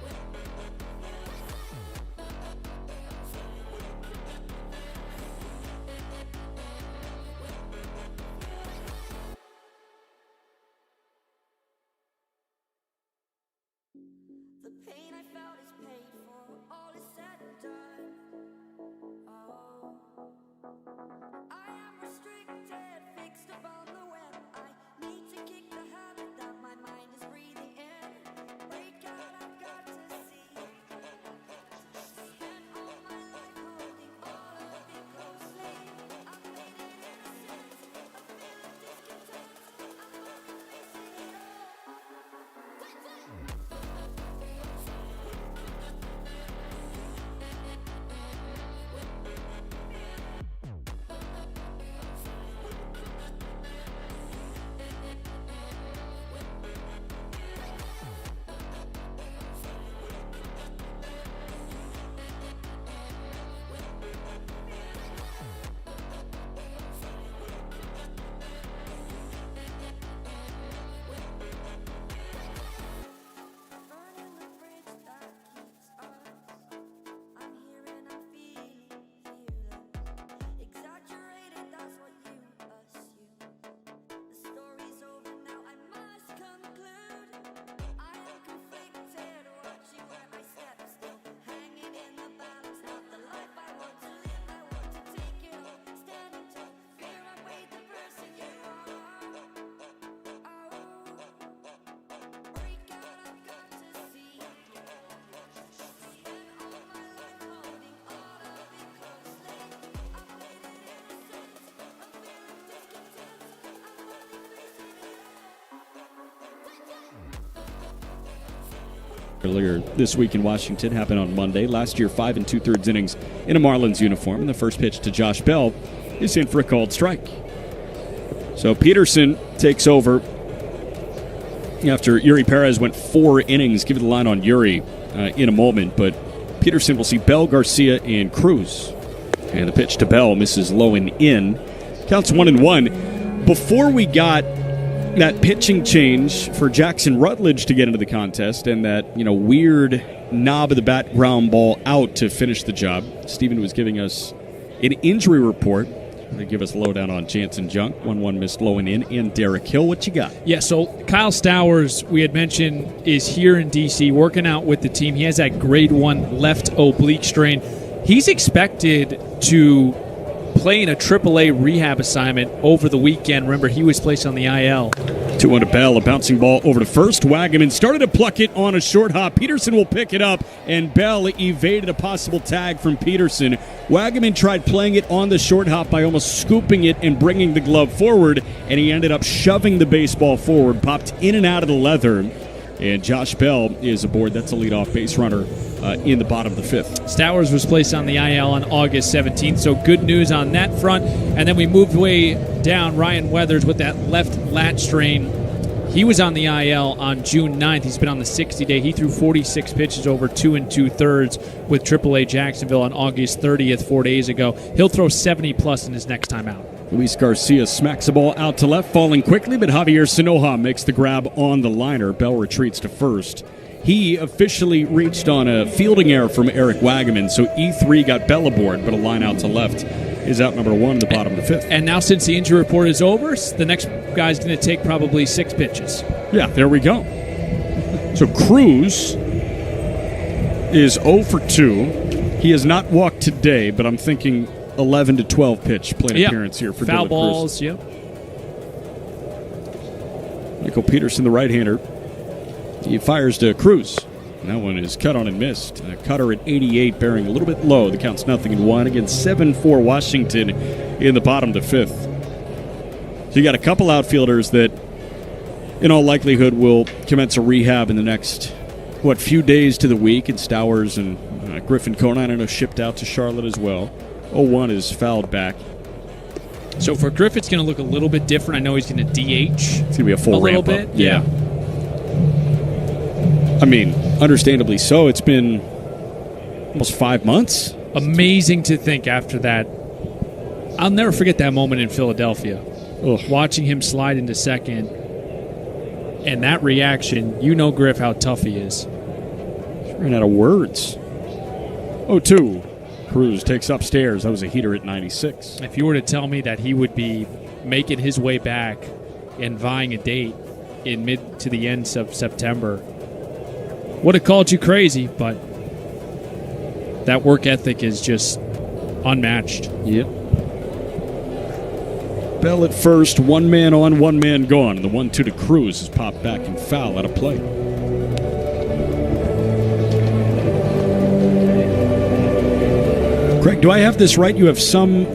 The pain I felt is paid for, all is said and done. I am restricted, fixed upon the web. I need to kick the habit that my mind is breathing in. Break out, I've got to earlier this week in Washington happened on Monday. Last year, 5 2/3 innings in a Marlins uniform. And the first pitch to Josh Bell is in for a called strike. So Peterson takes over after Yuri Perez went 4 innings. Give it the line on Yuri in a moment. But Peterson will see Bell, Garcia, and Cruz. And the pitch to Bell misses low and in. Counts 1-1. Before we got that pitching change for Jackson Rutledge to get into the contest and that weird knob of the bat ground ball out to finish the job, Stephen was giving us an injury report. They give us a lowdown on Jansen Junk, 1-1 missed low and in, and Derek Hill. What you got? Yeah, so Kyle Stowers, we had mentioned, is here in D.C. working out with the team. He has that grade 1 left oblique strain. He's expected to play in a AAA rehab assignment over the weekend. Remember, he was placed on the IL. 2-1 to Bell, a bouncing ball over to first. Wagaman started to pluck it on a short hop. Peterson will pick it up, and Bell evaded a possible tag from Peterson. Wagaman tried playing it on the short hop by almost scooping it and bringing the glove forward, and he ended up shoving the baseball forward, popped in and out of the leather. And Josh Bell is aboard. That's a leadoff base runner in the bottom of the 5th. Stowers was placed on the IL on August 17th, so good news on that front. And then we moved way down. Ryan Weathers with that left lat strain. He was on the IL on June 9th. He's been on the 60-day. He threw 46 pitches over 2 2/3 with AAA Jacksonville on August 30th, 4 days ago. He'll throw 70-plus in his next time out. Luis Garcia smacks the ball out to left, falling quickly, but Javier Sinoja makes the grab on the liner. Bell retreats to first. He officially reached on a fielding error from Eric Wagaman, so E3 got Bell aboard, but a line out to left is out number 1 in the bottom of the 5th. And now since the injury report is over, the next guy's going to take probably 6 pitches. Yeah, there we go. So Cruz is 0 for 2. He has not walked today, but I'm thinking 11 to 12 pitch plate appearance here for foul Dylan balls, Cruz. yep. Michael Peterson, the right-hander. He fires to Cruz. That one is cut on and missed. A cutter at 88, bearing a little bit low. The count's 0-1 against 7-4 Washington in the bottom of the 5th. So you got a couple outfielders that, in all likelihood, will commence a rehab in the next, few days to the week. And Stowers and Griffin Conine, I know, shipped out to Charlotte as well. 0-1 is fouled back. So for Griff, it's going to look a little bit different. I know he's going to DH. It's going to be a full ramp bit. Up. Yeah. I mean, understandably so. It's been almost 5 months. Amazing to think after that. I'll never forget that moment in Philadelphia. Watching him slide into second. And that reaction, Griff, how tough he is. Ran out of words. 0-2. Cruz takes upstairs. That was a heater at 96. If you were to tell me that he would be making his way back and vying a date in mid to the end of September, would have called you crazy, but that work ethic is just unmatched. Yep. Bell at first, 1 man on, 1 man gone. The 1-2 to Cruz is popped back and foul out of play. Craig, do I have this right? You have some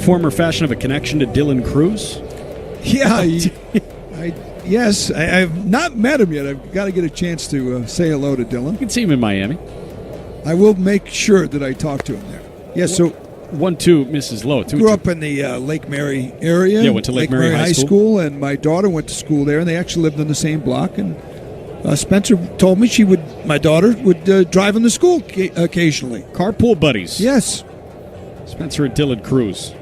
form or fashion of a connection to Dylan Cruz? Yeah, yes. I've not met him yet. I've got to get a chance to say hello to Dylan. You can see him in Miami. I will make sure that I talk to him there. Yes, so 1-2 misses low. Grew up in the Lake Mary area. Yeah, went to Lake Mary High School, and my daughter went to school there, and they actually lived on the same block. And Spencer told me my daughter would drive him to school occasionally. Carpool buddies. Yes. Spencer and Dylan Cruz.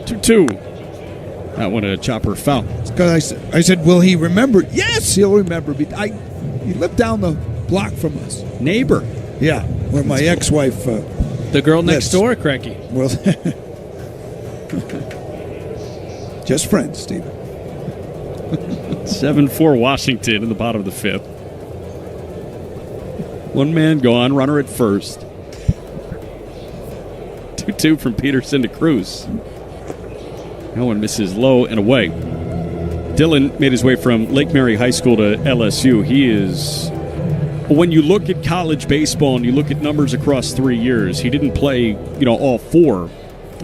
2-2. That one a chopper foul. Because I said, will he remember? Yes, he'll remember. He lived down the block from us. Neighbor. Yeah, where my ex-wife the girl next door, Cracky. Well, just friends, Stephen. 7-4 Washington in the bottom of the 5th. 1 man gone, runner at first. 2-2 from Peterson to Cruz. No one misses low and away. Dylan made his way from Lake Mary High School to LSU. He is, when you look at college baseball and you look at numbers across 3 years, he didn't play, all 4,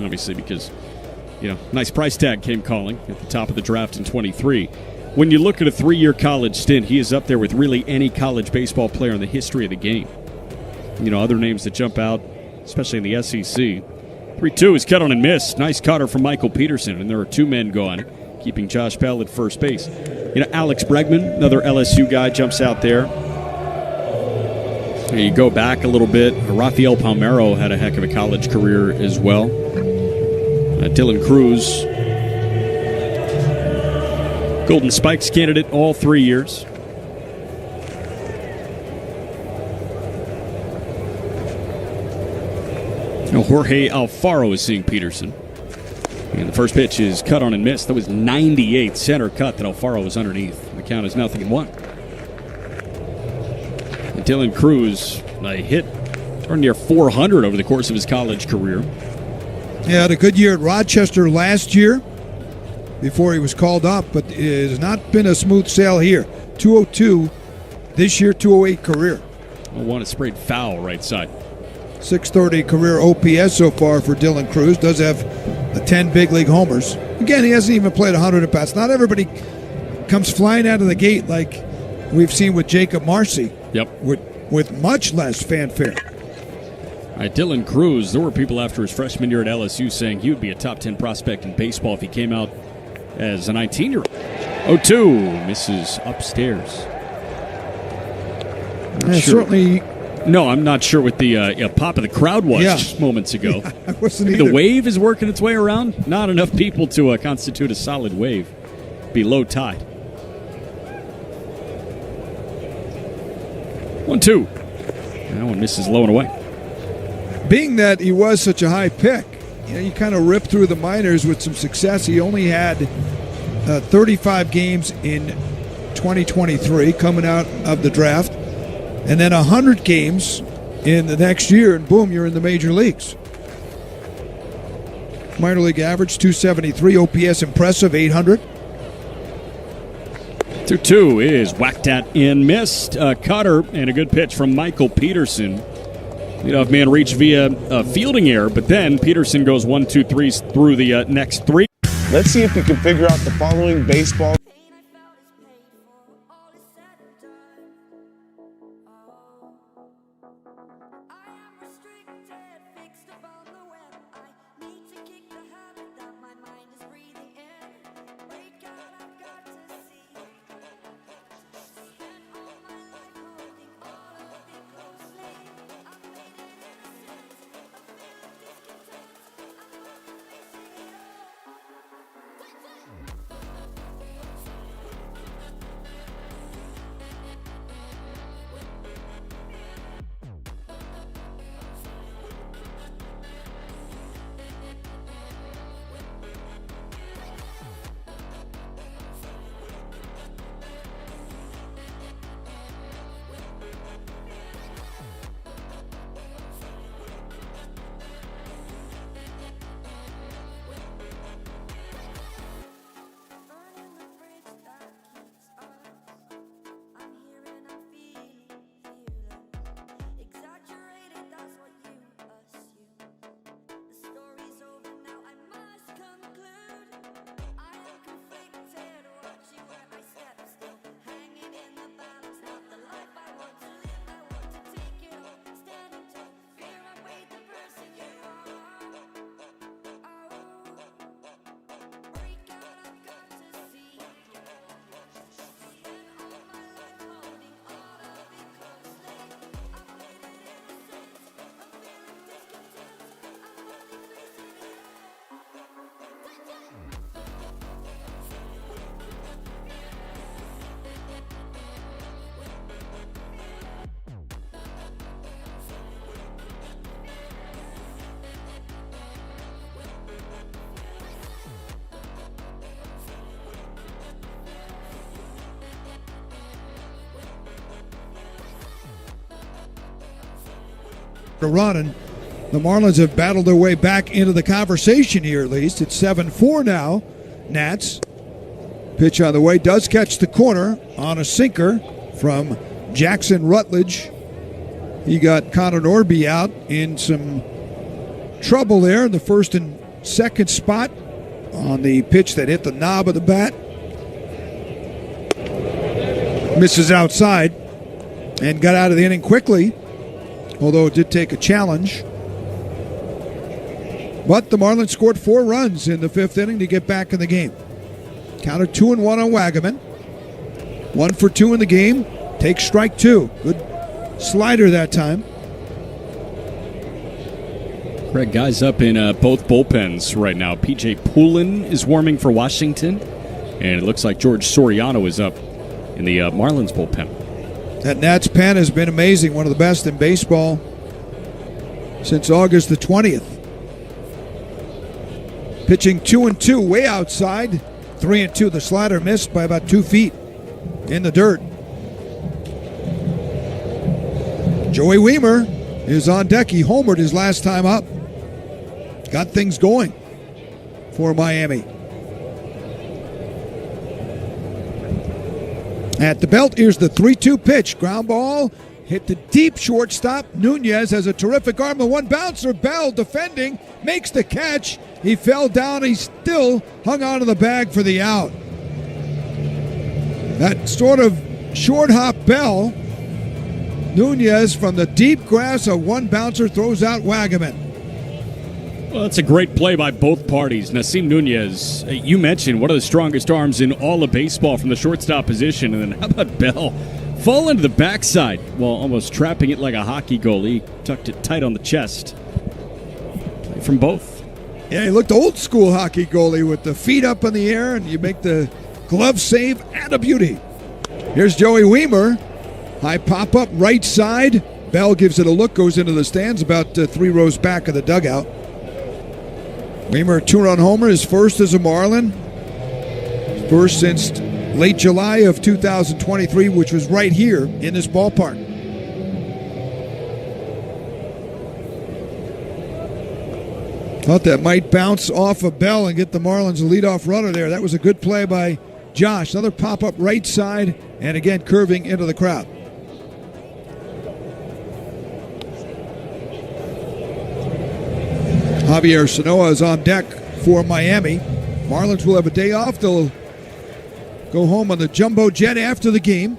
obviously, because, nice price tag came calling at the top of the draft in 23. when you look at a 3-year college stint, he is up there with really any college baseball player in the history of the game. You know, other names that jump out, especially in the SEC. 3-2 is cut on and missed. Nice cutter from Michael Peterson, and there are 2 men going, keeping Josh Bell at first base. You know, Alex Bregman, another LSU guy, jumps out there. And you go back a little bit. Rafael Palmeiro had a heck of a college career as well. Dylan Cruz, Golden Spikes candidate all 3 years. Now Jorge Alfaro is seeing Peterson. And the first pitch is cut on and missed. That was 98 center cut that Alfaro was underneath. The count is 0-1. And Dylan Cruz hit near 400 over the course of his college career. He had a good year at Rochester last year before he was called up, but it has not been a smooth sail here. 202 this year, 208 career. One is sprayed foul right side. 630 career OPS so far for Dylan Cruz. Does have 10 big league homers. Again, he hasn't even played 100 at-bats. Not everybody comes flying out of the gate like we've seen with Jacob Marcy. Yep. With much less fanfare. All right, Dylan Cruz, there were people after his freshman year at LSU saying he would be a top 10 prospect in baseball if he came out as a 19-year-old. 0-2, misses upstairs. Certainly. No, I'm not sure what the pop of the crowd was just moments ago. Yeah, I wasn't Maybe either. the wave is working its way around. Not enough people to constitute a solid wave. Be low tide. 1-2. That one misses low and away. Being that he was such a high pick, you kind of ripped through the minors with some success. He only had 35 games in 2023 coming out of the draft, and then 100 games in the next year, and boom, you're in the major leagues. Minor league average 273, OPS impressive 800. 2-2 is whacked at and missed. Cutter and a good pitch from Michael Peterson. Leadoff man reached via a fielding error, but then Peterson goes 1-2-3 through the next 3. Let's see if you can figure out the following baseball. Running. The Marlins have battled their way back into the conversation here, at least. It's 7-4 now. Nats. Pitch on the way. Does catch the corner on a sinker from Jackson Rutledge. He got Connor Norby out in some trouble there in the first and second spot on the pitch that hit the knob of the bat. misses outside and got out of the inning quickly, although it did take a challenge. But the Marlins scored 4 runs in the 5th inning to get back in the game. Counted 2-1 on Wagaman. 1 for 2 in the game. Takes strike 2. Good slider that time. Greg, guys up in both bullpens right now. P.J. Poulin is warming for Washington, and it looks like George Soriano is up in the Marlins bullpen. That Nats pen has been amazing. One of the best in baseball since August the 20th. Pitching 2-2, way outside. 3-2. The slider missed by about 2 feet in the dirt. Joey Wiemer is on deck. He homered his last time up. Got things going for Miami. At the belt, here's the 3-2 pitch. Ground ball, hit the deep shortstop. Nunez has a terrific arm. The one bouncer, Bell defending, makes the catch. He fell down. He still hung onto the bag for the out. That sort of short hop Bell. Nunez from the deep grass, a one bouncer throws out Wagaman. Well, that's a great play by both parties. Nasim Nunez, you mentioned one of the strongest arms in all of baseball from the shortstop position. And then how about Bell? Fall into the backside while almost trapping it like a hockey goalie. Tucked it tight on the chest. Play from both. Yeah, he looked old school hockey goalie with the feet up in the air, and you make the glove save and a beauty. Here's Joey Wiemer. High pop up right side. Bell gives it a look, goes into the stands about 3 rows back of the dugout. Wiemer, 2-run homer, his first as a Marlin. First since late July of 2023, which was right here in this ballpark. Thought that might bounce off of Bell and get the Marlins a leadoff runner there. That was a good play by Josh. Another pop-up right side, and again curving into the crowd. Javier Sanoa is on deck for Miami. Marlins will have a day off. They'll go home on the jumbo jet after the game.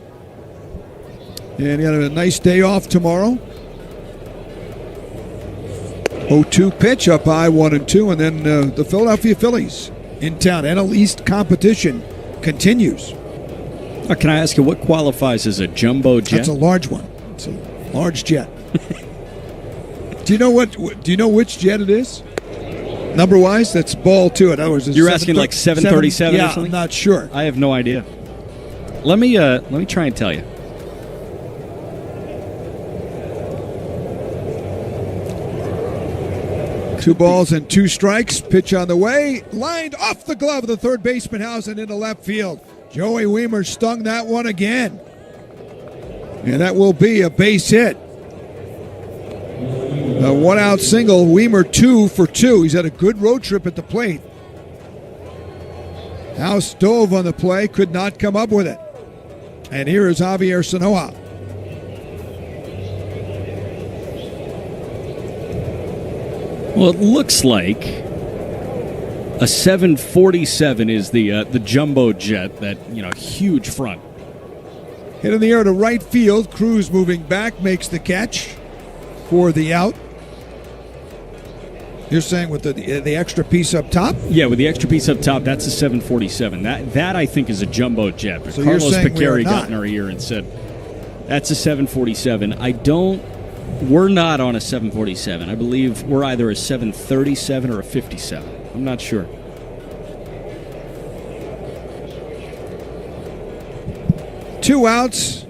And got a nice day off tomorrow. 0-2 pitch up high, 1-2, and then the Philadelphia Phillies in town. NL East competition continues. Can I ask you what qualifies as a jumbo jet? That's a large one. It's a large jet. Do you know what? Do you know which jet it is? Number wise, that's ball 2. In other words, you're asking like 737 yeah, or something? I'm not sure. I have no idea. Let me try and tell you. Two balls and 2 strikes. Pitch on the way. Lined off the glove of the third baseman house and into left field. Joey Wiemer stung that one again. And that will be a base hit. A 1-out single. Wiemer 2 for 2. He's had a good road trip at the plate. House dove on the play. Could not come up with it. And here is Javier Sanoa. Well, it looks like a 747 is the jumbo jet, that huge front. Hit in the air to right field. Cruz moving back, makes the catch for the out. You're saying with the extra piece up top? Yeah, with the extra piece up top, that's a 747. That I think is a jumbo jet. But So Carlos you're saying Picari we're got not. in our ear and said, that's a 747. We're not on a 747. I believe we're either a 737 or a 57. I'm not sure. Two outs,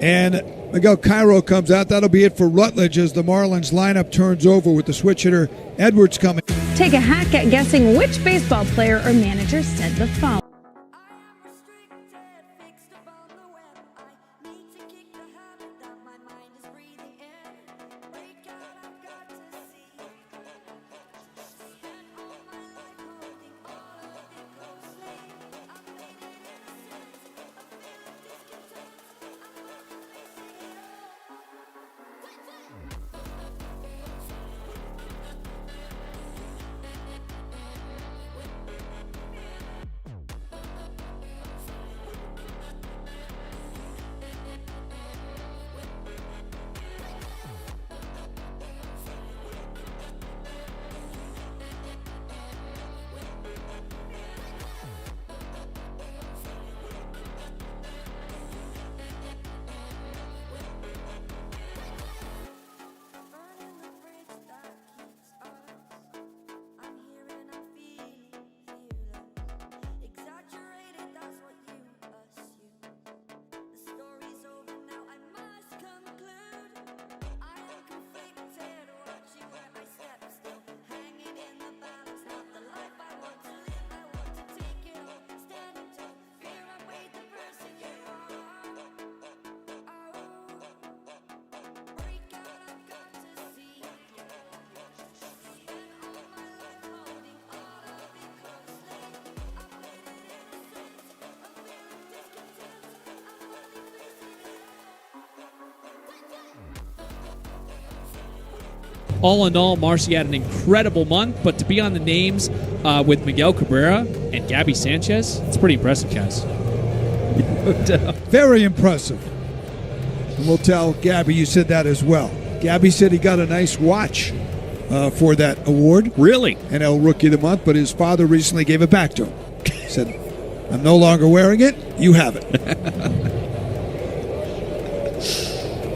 and Miguel Cairo comes out. That'll be it for Rutledge as the Marlins lineup turns over with the switch hitter Edwards coming. Take a hack at guessing which baseball player or manager said the following. all in all, Marcy had an incredible month, but to be on the names with Miguel Cabrera and Gabby Sanchez, it's pretty impressive, guys. Very impressive. And we'll tell Gabby you said that as well. Gabby said he got a nice watch for that award. Really? NL Rookie of the Month, but his father recently gave it back to him. He said, I'm no longer wearing it. You have it.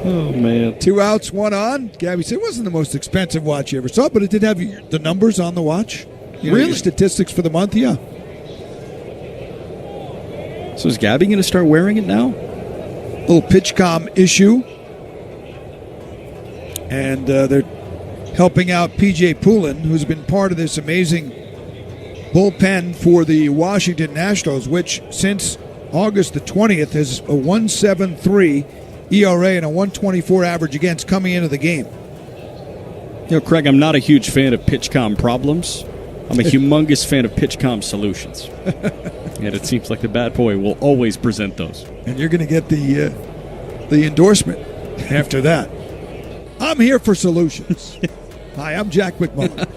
Oh, man. 2 outs, 1 on. Gabby said it wasn't the most expensive watch you ever saw, but it did have the numbers on the watch. Really? Your statistics for the month, yeah. So is Gabby going to start wearing it now? Little PitchCom issue. And they're helping out PJ Poulin, who's been part of this amazing bullpen for the Washington Nationals, which since August the 20th has a 1.73 ERA and a 124 average against coming into the game. You know, Craig, I'm not a huge fan of PitchCom problems. I'm a humongous fan of PitchCom solutions. And it seems like the bad boy will always present those. And you're going to get the endorsement after that. I'm here for solutions. Hi, I'm Jack McMullen.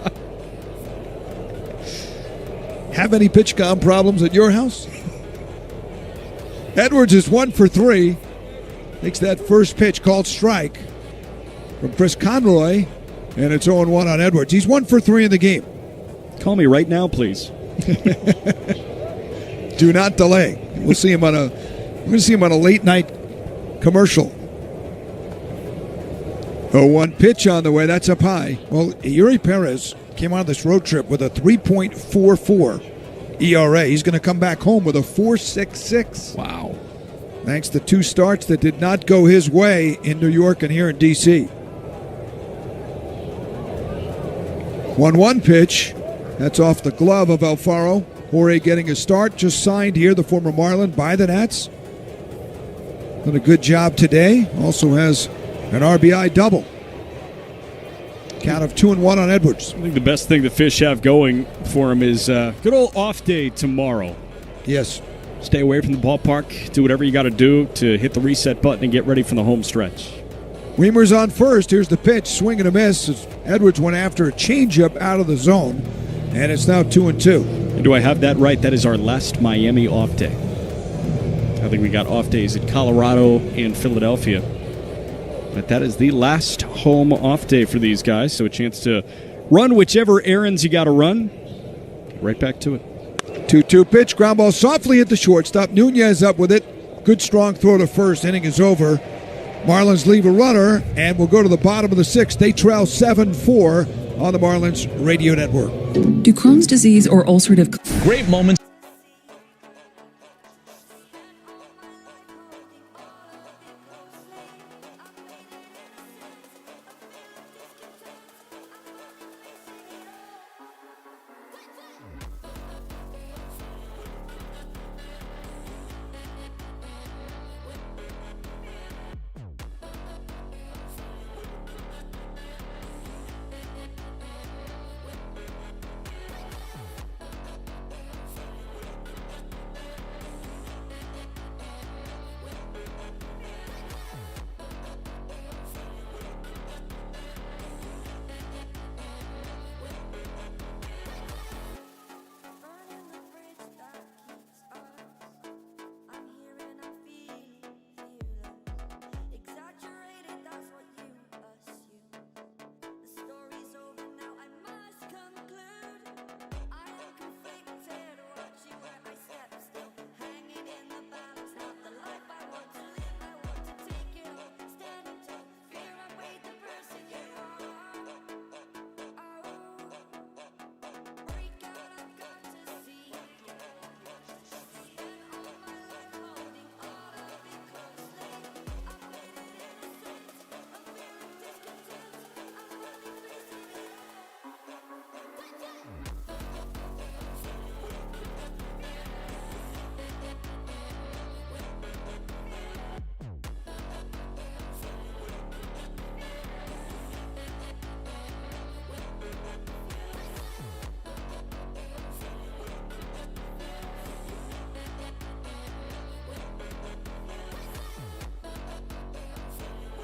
Have any PitchCom problems at your house? Edwards is 1 for 3. Takes that first pitch called strike from Chris Conroy, and it's 0-1 on Edwards. He's 1 for 3 in the game. Call me right now, please. Do not delay. We'll see him on a late night commercial. 0-1 pitch on the way. That's up high. Well, Yuri Perez came on this road trip with a 3.44 ERA. He's going to come back home with a 4.66. Wow. Thanks to 2 starts that did not go his way in New York and here in D.C. 1-1 pitch. That's off the glove of Alfaro. Jorge getting a start. Just signed here, the former Marlin, by the Nats. Done a good job today. Also has an RBI double. Count of 2-1 on Edwards. I think the best thing the Fish have going for him is good old off day tomorrow. Yes. Stay away from the ballpark. Do whatever you got to do to hit the reset button and get ready for the home stretch. Weimer's on first. Here's the pitch. Swing and a miss as Edwards went after a changeup out of the zone. And it's now 2-2. And do I have that right? That is our last Miami off day. I think we got off days at Colorado and Philadelphia. But that is the last home off day for these guys. So a chance to run whichever errands you got to run. Get right back to it. 2-2 pitch. Ground ball softly at the shortstop. Nunez up with it. Good strong throw to first. Inning is over. Marlins leave a runner and will go to the bottom of the 6th. They trail 7-4 on the Marlins Radio Network. Do Crohn's disease or ulcerative... Great moments